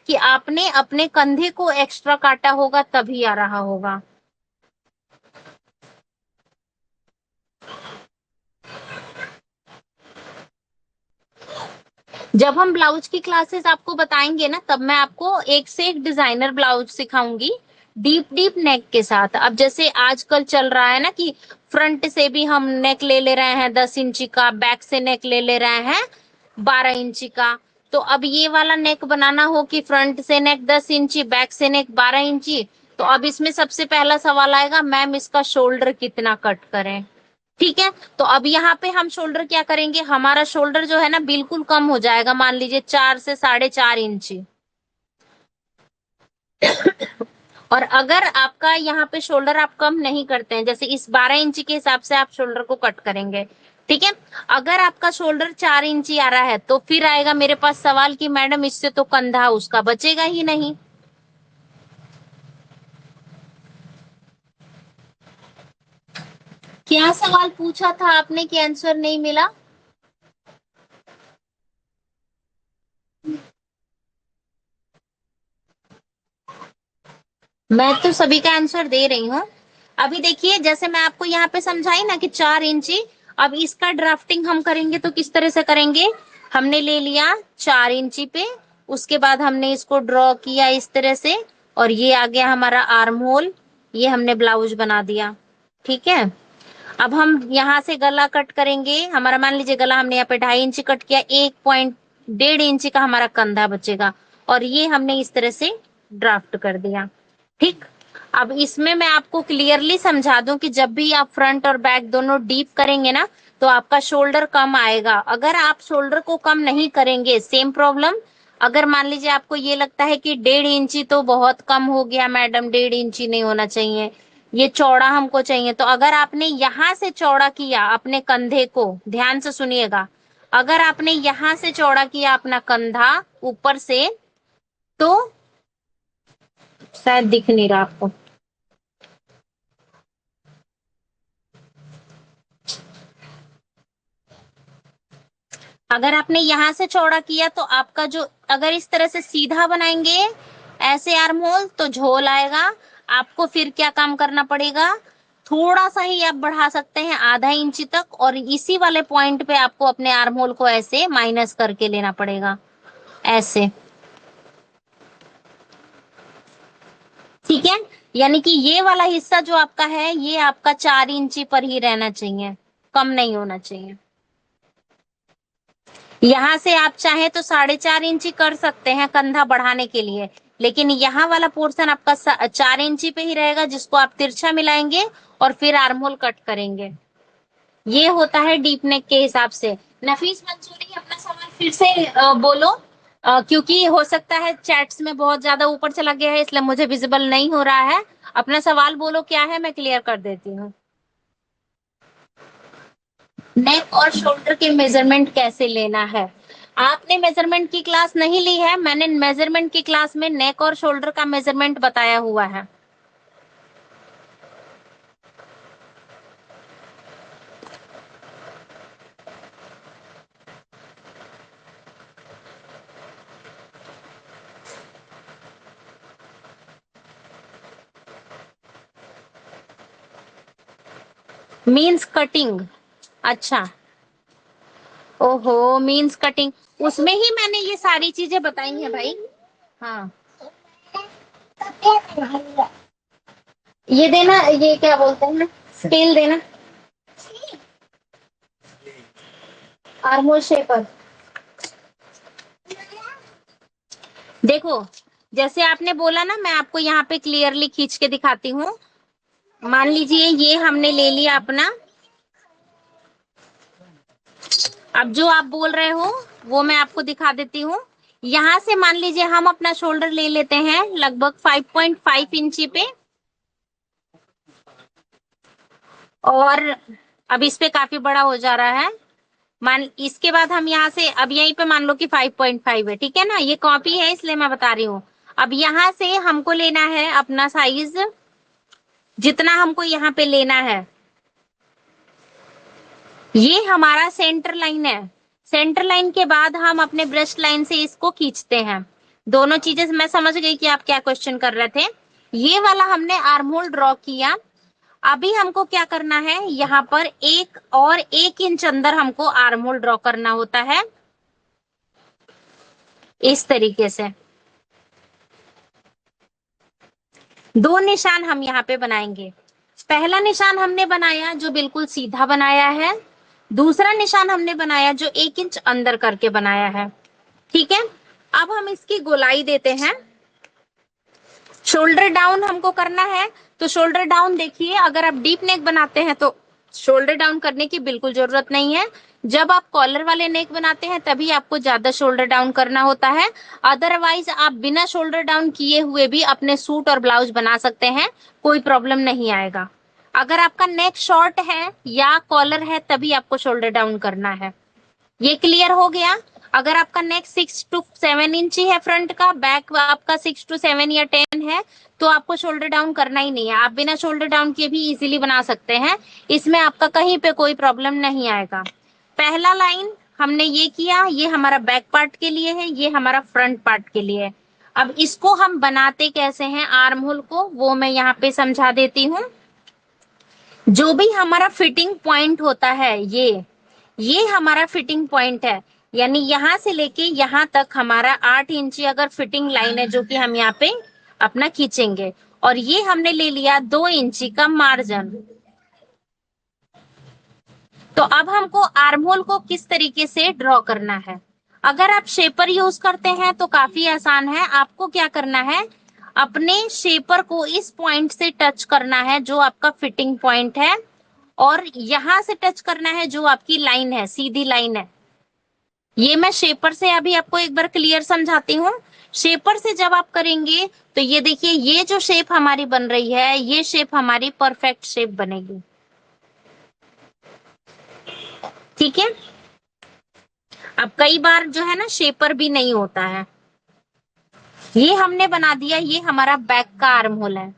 कि आपने अपने कंधे को एक्स्ट्रा काटा होगा तभी आ रहा होगा। जब हम ब्लाउज की क्लासेस आपको बताएंगे ना, तब मैं आपको एक से एक डिजाइनर ब्लाउज सिखाऊंगी, डीप डीप नेक के साथ। अब जैसे आजकल चल रहा है ना कि फ्रंट से भी हम नेक ले ले रहे हैं 10 इंची का, बैक से नेक ले ले रहे हैं 12 इंची का। तो अब ये वाला नेक बनाना हो कि फ्रंट से नेक 10 इंची, बैक से नेक 12 इंची, तो अब इसमें सबसे पहला सवाल आएगा, मैम इसका शोल्डर कितना कट करें। ठीक है, तो अब यहाँ पे हम शोल्डर क्या करेंगे, हमारा शोल्डर जो है ना बिल्कुल कम हो जाएगा, मान लीजिए 4 से 4.5 इंची। और अगर आपका यहाँ पे शोल्डर आप कम नहीं करते हैं, जैसे इस 12 इंची के हिसाब से आप शोल्डर को कट करेंगे, ठीक है। अगर आपका शोल्डर 4 इंची आ रहा है तो फिर आएगा मेरे पास सवाल कि मैडम इससे तो कंधा उसका बचेगा ही नहीं। क्या सवाल पूछा था आपने कि आंसर नहीं मिला? मैं तो सभी का आंसर दे रही हूँ। अभी देखिए, जैसे मैं आपको यहाँ पे समझाई ना कि 4 इंची, अब इसका ड्राफ्टिंग हम करेंगे तो किस तरह से करेंगे। हमने ले लिया 4 इंची पे, उसके बाद हमने इसको ड्रॉ किया इस तरह से, और ये आ गया हमारा आर्म होल, ये हमने ब्लाउज बना दिया। ठीक है, अब हम यहाँ से गला कट करेंगे। हमारा मान लीजिए गला हमने यहाँ पे 2.5 इंची कट किया, 1.5 इंची का हमारा कंधा बचेगा, और ये हमने इस तरह से ड्राफ्ट कर दिया। ठीक, अब इसमें मैं आपको क्लियरली समझा दूं कि जब भी आप फ्रंट और बैक दोनों डीप करेंगे ना, तो आपका शोल्डर कम आएगा। अगर आप शोल्डर को कम नहीं करेंगे, सेम प्रॉब्लम। अगर मान लीजिए आपको ये लगता है कि 1.5 इंची तो बहुत कम हो गया मैडम, 1.5 इंची नहीं होना चाहिए, ये चौड़ा हमको चाहिए, तो अगर आपने यहां से चौड़ा किया अपने कंधे को, ध्यान से सुनिएगा, अगर आपने यहां से चौड़ा किया अपना कंधा ऊपर से, तो शायद दिख नहीं रहा आपको, अगर आपने यहां से चौड़ा किया तो आपका जो, अगर इस तरह से सीधा बनाएंगे ऐसे आर्म होल तो झोल आएगा। आपको फिर क्या काम करना पड़ेगा, थोड़ा सा ही आप बढ़ा सकते हैं, ½ इंची तक, और इसी वाले पॉइंट पे आपको अपने आर्म होल को ऐसे माइनस करके लेना पड़ेगा, ऐसे। ठीक है, यानी कि ये वाला हिस्सा जो आपका है ये आपका 4 इंची पर ही रहना चाहिए, कम नहीं होना चाहिए। यहाँ से आप चाहे तो 4.5 इंची कर सकते हैं कंधा बढ़ाने के लिए, लेकिन यहाँ वाला पोर्शन आपका 4 इंची पे ही रहेगा, जिसको आप तिरछा मिलाएंगे और फिर आर्महोल कट करेंगे। ये होता है डीप नेक के हिसाब से। नफीस मंसूरी, अपना सवाल फिर से बोलो, क्योंकि हो सकता है चैट्स में बहुत ज्यादा ऊपर चला गया है इसलिए मुझे विजिबल नहीं हो रहा है। अपना सवाल बोलो क्या है, मैं क्लियर कर देती हूँ। नेक और शोल्डर के मेजरमेंट कैसे लेना है? आपने मेजरमेंट की क्लास नहीं ली है, मैंने मेजरमेंट की क्लास में नेक और शोल्डर का मेजरमेंट बताया हुआ है। मीन्स कटिंग, अच्छा। ओहो, मीन्स कटिंग, उसमें ही मैंने ये सारी चीजें बताई हैं भाई। हाँ, ये देना, ये क्या बोलते हैं, स्केल देना, आर्मोल शेपर। देखो, जैसे आपने बोला ना, मैं आपको यहाँ पे क्लियरली खींच के दिखाती हूँ। मान लीजिए ये हमने ले लिया अपना, अब जो आप बोल रहे हो वो मैं आपको दिखा देती हूँ। यहाँ से मान लीजिए हम अपना शोल्डर ले लेते हैं लगभग 5.5 इंची पे, और अब इस पे काफी बड़ा हो जा रहा है। मान इसके बाद हम यहाँ से अब यहीं पे मान लो कि 5.5 है, ठीक है ना, ये कॉपी है इसलिए मैं बता रही हूँ। अब यहाँ से हमको लेना है अपना साइज, जितना हमको यहाँ पे लेना है, ये हमारा सेंटर लाइन है। सेंटर लाइन के बाद हम अपने ब्रश लाइन से इसको खींचते हैं। दोनों चीजें मैं समझ गई कि आप क्या क्वेश्चन कर रहे थे। ये वाला हमने आर्म होल ड्रॉ किया। अभी हमको क्या करना है, यहाँ पर 1 इंच अंदर हमको आर्म होल ड्रॉ करना होता है, इस तरीके से। दो निशान हम यहाँ पे बनाएंगे। पहला निशान हमने बनाया जो बिल्कुल सीधा बनाया है, दूसरा निशान हमने बनाया जो 1 इंच अंदर करके बनाया है, ठीक है। अब हम इसकी गोलाई देते हैं। शोल्डर डाउन हमको करना है, तो शोल्डर डाउन देखिए, अगर आप डीप नेक बनाते हैं तो शोल्डर डाउन करने की बिल्कुल जरूरत नहीं है। जब आप कॉलर वाले नेक बनाते हैं तभी आपको ज्यादा शोल्डर डाउन करना होता है। अदरवाइज आप बिना शोल्डर डाउन किए हुए भी अपने सूट और ब्लाउज बना सकते हैं, कोई प्रॉब्लम नहीं आएगा। अगर आपका नेक शॉर्ट है या कॉलर है तभी आपको शोल्डर डाउन करना है। ये क्लियर हो गया। अगर आपका नेक 6 to 7 इंची है फ्रंट का, बैक आपका 6 to 7 या 10 है, तो आपको शोल्डर डाउन करना ही नहीं है। आप बिना शोल्डर डाउन किए भी इजीली बना सकते हैं, इसमें आपका कहीं पे कोई प्रॉब्लम नहीं आएगा। पहला लाइन हमने ये किया, ये हमारा बैक पार्ट के लिए है, ये हमारा फ्रंट पार्ट के लिए है। अब इसको हम बनाते कैसे हैं आर्म होल को, वो मैं यहाँ पे समझा देती हूँ। जो भी हमारा फिटिंग पॉइंट होता है, ये हमारा फिटिंग पॉइंट है, यानी यहां से लेके यहां तक हमारा 8 इंची अगर फिटिंग लाइन है जो कि हम यहाँ पे अपना खींचेंगे, और ये हमने ले लिया 2 इंची का मार्जिन। तो अब हमको आर्म होल को किस तरीके से ड्रॉ करना है। अगर आप शेपर यूज करते हैं तो काफी आसान है। आपको क्या करना है, अपने शेपर को इस पॉइंट से टच करना है जो आपका फिटिंग पॉइंट है, और यहां से टच करना है जो आपकी लाइन है, सीधी लाइन है। ये मैं शेपर से अभी आपको एक बार क्लियर समझाती हूँ। शेपर से जब आप करेंगे तो ये देखिए, ये जो शेप हमारी बन रही है, ये शेप हमारी परफेक्ट शेप बनेगी, ठीक है। अब कई बार जो है ना शेपर भी नहीं होता है। ये हमने बना दिया, ये हमारा बैक का आर्म होल है।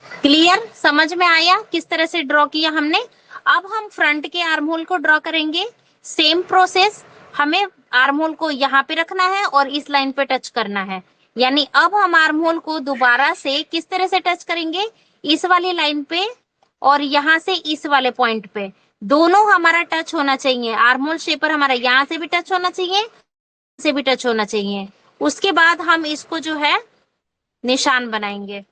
क्लियर, समझ में आया किस तरह से ड्रॉ किया हमने। अब हम फ्रंट के आर्म होल को ड्रॉ करेंगे। सेम प्रोसेस, हमें आर्म होल को यहाँ पे रखना है और इस लाइन पे टच करना है। यानी अब हम आर्म होल को दोबारा से किस तरह से टच करेंगे, इस वाली लाइन पे और यहाँ से इस वाले पॉइंट पे, दोनों हमारा टच होना चाहिए। आर्म होल शेपर हमारा यहाँ से भी टच होना चाहिए, से भी टच होना चाहिए। उसके बाद हम इसको जो है निशान बनाएंगे।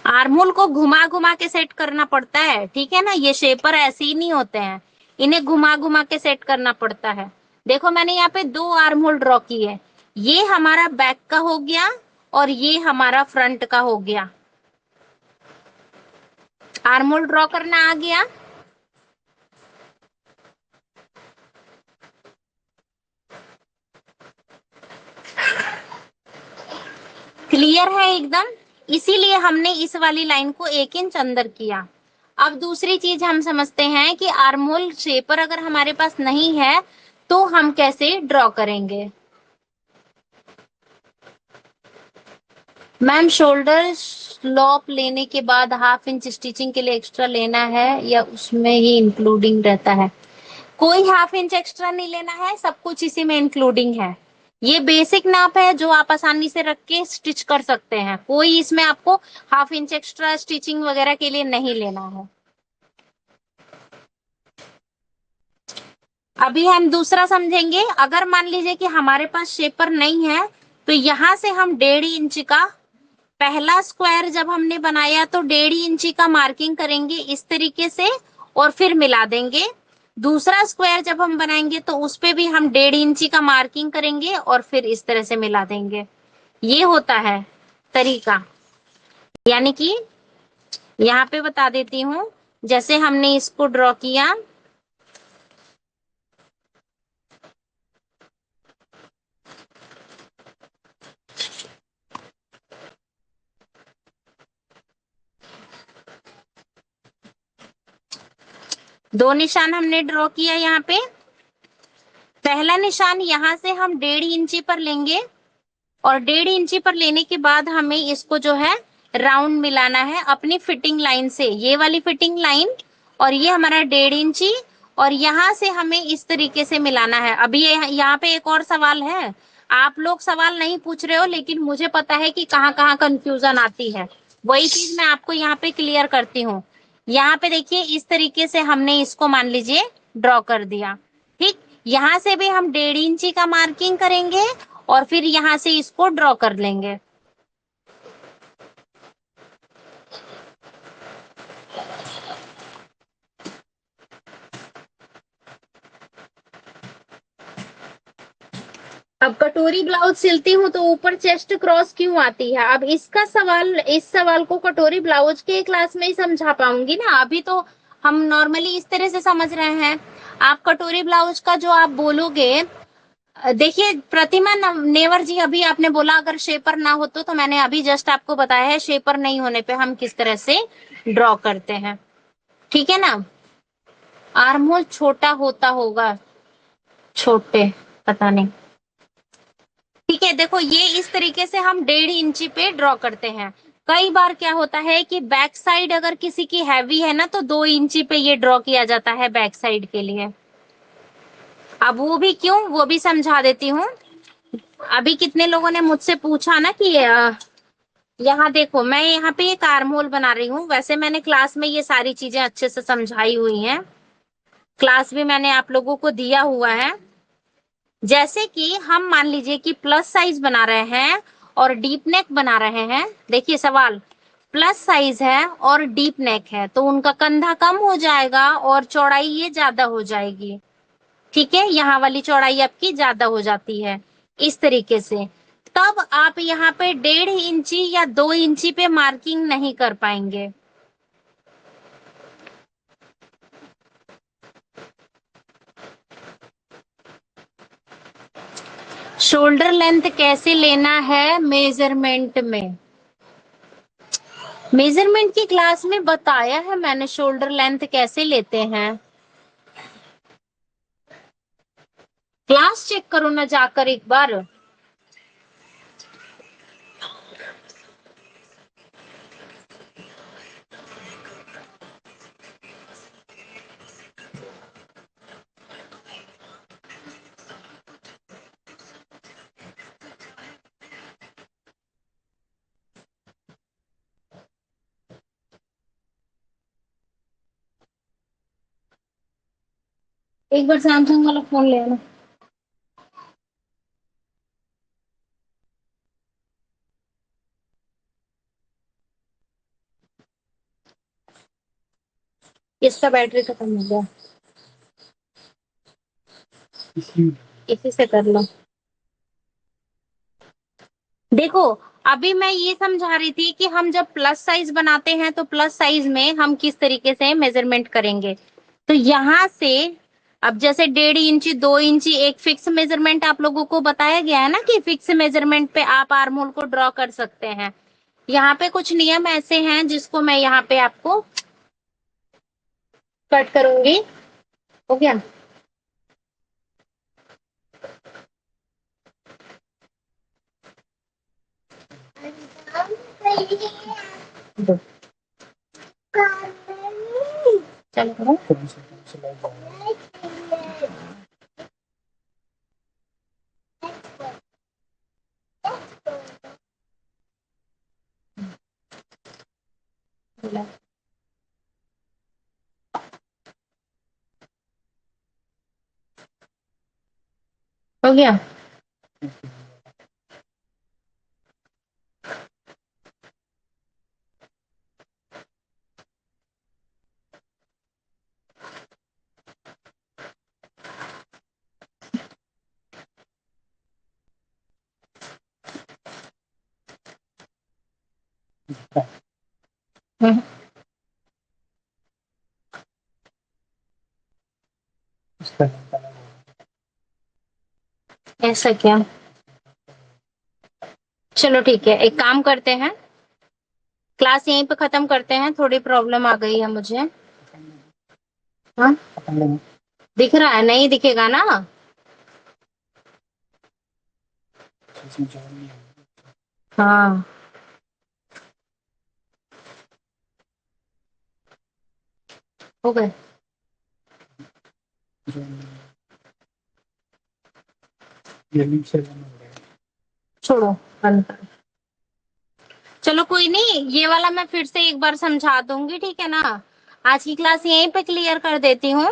आर्महोल को घुमा घुमा के सेट करना पड़ता है, ठीक है ना। ये शेपर ऐसे ही नहीं होते हैं, इन्हें घुमा घुमा के सेट करना पड़ता है। देखो मैंने यहाँ पे 2 आर्महोल ड्रॉ किए, ये हमारा बैक का हो गया और ये हमारा फ्रंट का हो गया। आर्महोल ड्रॉ करना आ गया। क्लियर है एकदम। इसीलिए हमने इस वाली लाइन को 1 इंच अंदर किया। अब दूसरी चीज हम समझते हैं कि आर्महोल शेपर अगर हमारे पास नहीं है तो हम कैसे ड्रॉ करेंगे। मैम शोल्डर स्लॉप लेने के बाद 1/2 इंच स्टिचिंग के लिए एक्स्ट्रा लेना है या उसमें ही इंक्लूडिंग रहता है। कोई 1/2 इंच एक्स्ट्रा नहीं लेना है, सब कुछ इसी में इंक्लूडिंग है। ये बेसिक नाप है जो आप आसानी से रख के स्टिच कर सकते हैं, कोई इसमें आपको 1/2 इंच एक्स्ट्रा स्टिचिंग वगैरह के लिए नहीं लेना है। अभी हम दूसरा समझेंगे। अगर मान लीजिए कि हमारे पास शेपर नहीं है तो यहां से हम 1.5 इंच का पहला स्क्वायर जब हमने बनाया तो 1.5 इंची का मार्किंग करेंगे इस तरीके से और फिर मिला देंगे। दूसरा स्क्वायर जब हम बनाएंगे तो उस पे भी हम 1.5 इंची का मार्किंग करेंगे और फिर इस तरह से मिला देंगे। ये होता है तरीका। यानी कि यहाँ पे बता देती हूँ, जैसे हमने इसको ड्रॉ किया, दो निशान हमने ड्रॉ किया यहाँ पे। पहला निशान यहाँ से हम 1.5 इंची पर लेंगे और 1.5 इंची पर लेने के बाद हमें इसको जो है राउंड मिलाना है अपनी फिटिंग लाइन से, ये वाली फिटिंग लाइन, और ये हमारा 1.5 इंची, और यहाँ से हमें इस तरीके से मिलाना है। अभी ये यहाँ पे एक और सवाल है, आप लोग सवाल नहीं पूछ रहे हो लेकिन मुझे पता है कि कहाँ कहाँ कंफ्यूजन आती है, वही चीज मैं आपको यहाँ पे क्लियर करती हूँ। यहाँ पे देखिए इस तरीके से हमने इसको मान लीजिए ड्रॉ कर दिया। ठीक, यहाँ से भी हम 1.5 इंची का मार्किंग करेंगे और फिर यहां से इसको ड्रॉ कर लेंगे। अब कटोरी ब्लाउज सिलती हूँ तो ऊपर चेस्ट क्रॉस क्यों आती है? अब इसका सवाल, इस सवाल को कटोरी ब्लाउज के क्लास में ही समझा पाऊंगी ना, अभी तो हम नॉर्मली इस तरह से समझ रहे हैं। आप कटोरी ब्लाउज का जो आप बोलोगे, देखिए प्रतिमा नेवर जी, अभी आपने बोला अगर शेपर ना हो तो मैंने अभी जस्ट आपको बताया है शेपर नहीं होने पे हम किस तरह से ड्रॉ करते हैं। ठीक है ना? आर्म होल छोटा होता होगा, छोटे, पता नहीं। ठीक है, देखो ये इस तरीके से हम 1.5 इंची पे ड्रॉ करते हैं। कई बार क्या होता है कि बैक साइड अगर किसी की हैवी है ना तो 2 इंची पे ये ड्रॉ किया जाता है बैक साइड के लिए। अब वो भी क्यों, वो भी समझा देती हूँ। अभी कितने लोगों ने मुझसे पूछा ना कि यहाँ देखो मैं यहाँ पे एक आर्म होल बना रही हूँ, वैसे मैंने क्लास में ये सारी चीजें अच्छे से समझाई हुई हैं, क्लास भी मैंने आप लोगों को दिया हुआ है। जैसे कि हम मान लीजिए कि प्लस साइज बना रहे हैं और डीप नेक बना रहे हैं। देखिए सवाल, प्लस साइज है और डीप नेक है तो उनका कंधा कम हो जाएगा और चौड़ाई ये ज्यादा हो जाएगी। ठीक है, यहाँ वाली चौड़ाई आपकी ज्यादा हो जाती है इस तरीके से। तब आप यहाँ पे 1.5 इंची या 2 इंची पे मार्किंग नहीं कर पाएंगे। शोल्डर लेंथ कैसे लेना है मेजरमेंट में? मेजरमेंट की क्लास में बताया है मैंने शोल्डर लेंथ कैसे लेते हैं। क्लास चेक करो ना जाकर एक बार। एक बार सैमसंग वाला फोन ले आना। इसका बैटरी खत्म हो गया, इसी से कर लो। देखो अभी मैं ये समझा रही थी कि हम जब प्लस साइज बनाते हैं तो प्लस साइज में हम किस तरीके से मेजरमेंट करेंगे। तो यहाँ से अब जैसे 1.5 इंची 2 इंची एक फिक्स मेजरमेंट आप लोगों को बताया गया है ना कि फिक्स मेजरमेंट पे आप आर्म होल को ड्रॉ कर सकते हैं। यहाँ पे कुछ नियम ऐसे हैं जिसको मैं यहाँ पे आपको कट करूंगी। हो गया? दो। चलो करो। हो गया? हम्म, ऐसा क्या? चलो ठीक है, एक काम करते हैं, क्लास यहीं पे खत्म करते हैं, थोड़ी प्रॉब्लम आ गई है मुझे। हाँ, दिख रहा है? नहीं दिखेगा ना? हाँ, हो गए। छोड़ो, बंद करो। चलो कोई नहीं, ये वाला मैं फिर से एक बार समझा दूंगी, ठीक है ना? आज की क्लास यहीं पे क्लियर कर देती हूँ,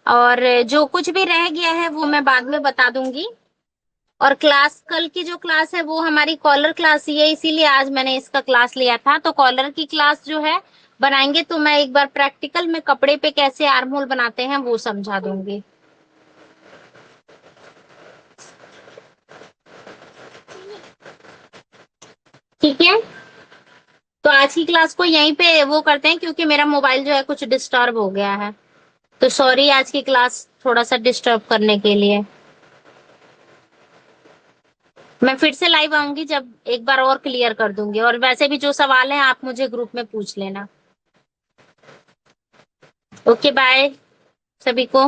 और जो कुछ भी रह गया है वो मैं बाद में बता दूंगी। और क्लास, कल की जो क्लास है वो हमारी कॉलर क्लास ही है, इसीलिए आज मैंने इसका क्लास लिया था। तो कॉलर की क्लास जो है बनाएंगे, तो मैं एक बार प्रैक्टिकल में कपड़े पे कैसे आर्म होल बनाते हैं वो समझा दूंगी। ठीक है, तो आज की क्लास को यहीं पे वो करते हैं, क्योंकि मेरा मोबाइल जो है कुछ डिस्टर्ब हो गया है। तो सॉरी आज की क्लास थोड़ा सा डिस्टर्ब करने के लिए। मैं फिर से लाइव आऊंगी जब एक बार और क्लियर कर दूंगी, और वैसे भी जो सवाल है आप मुझे ग्रुप में पूछ लेना। ओके, बाय सभी को।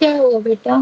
क्या हुआ बेटा?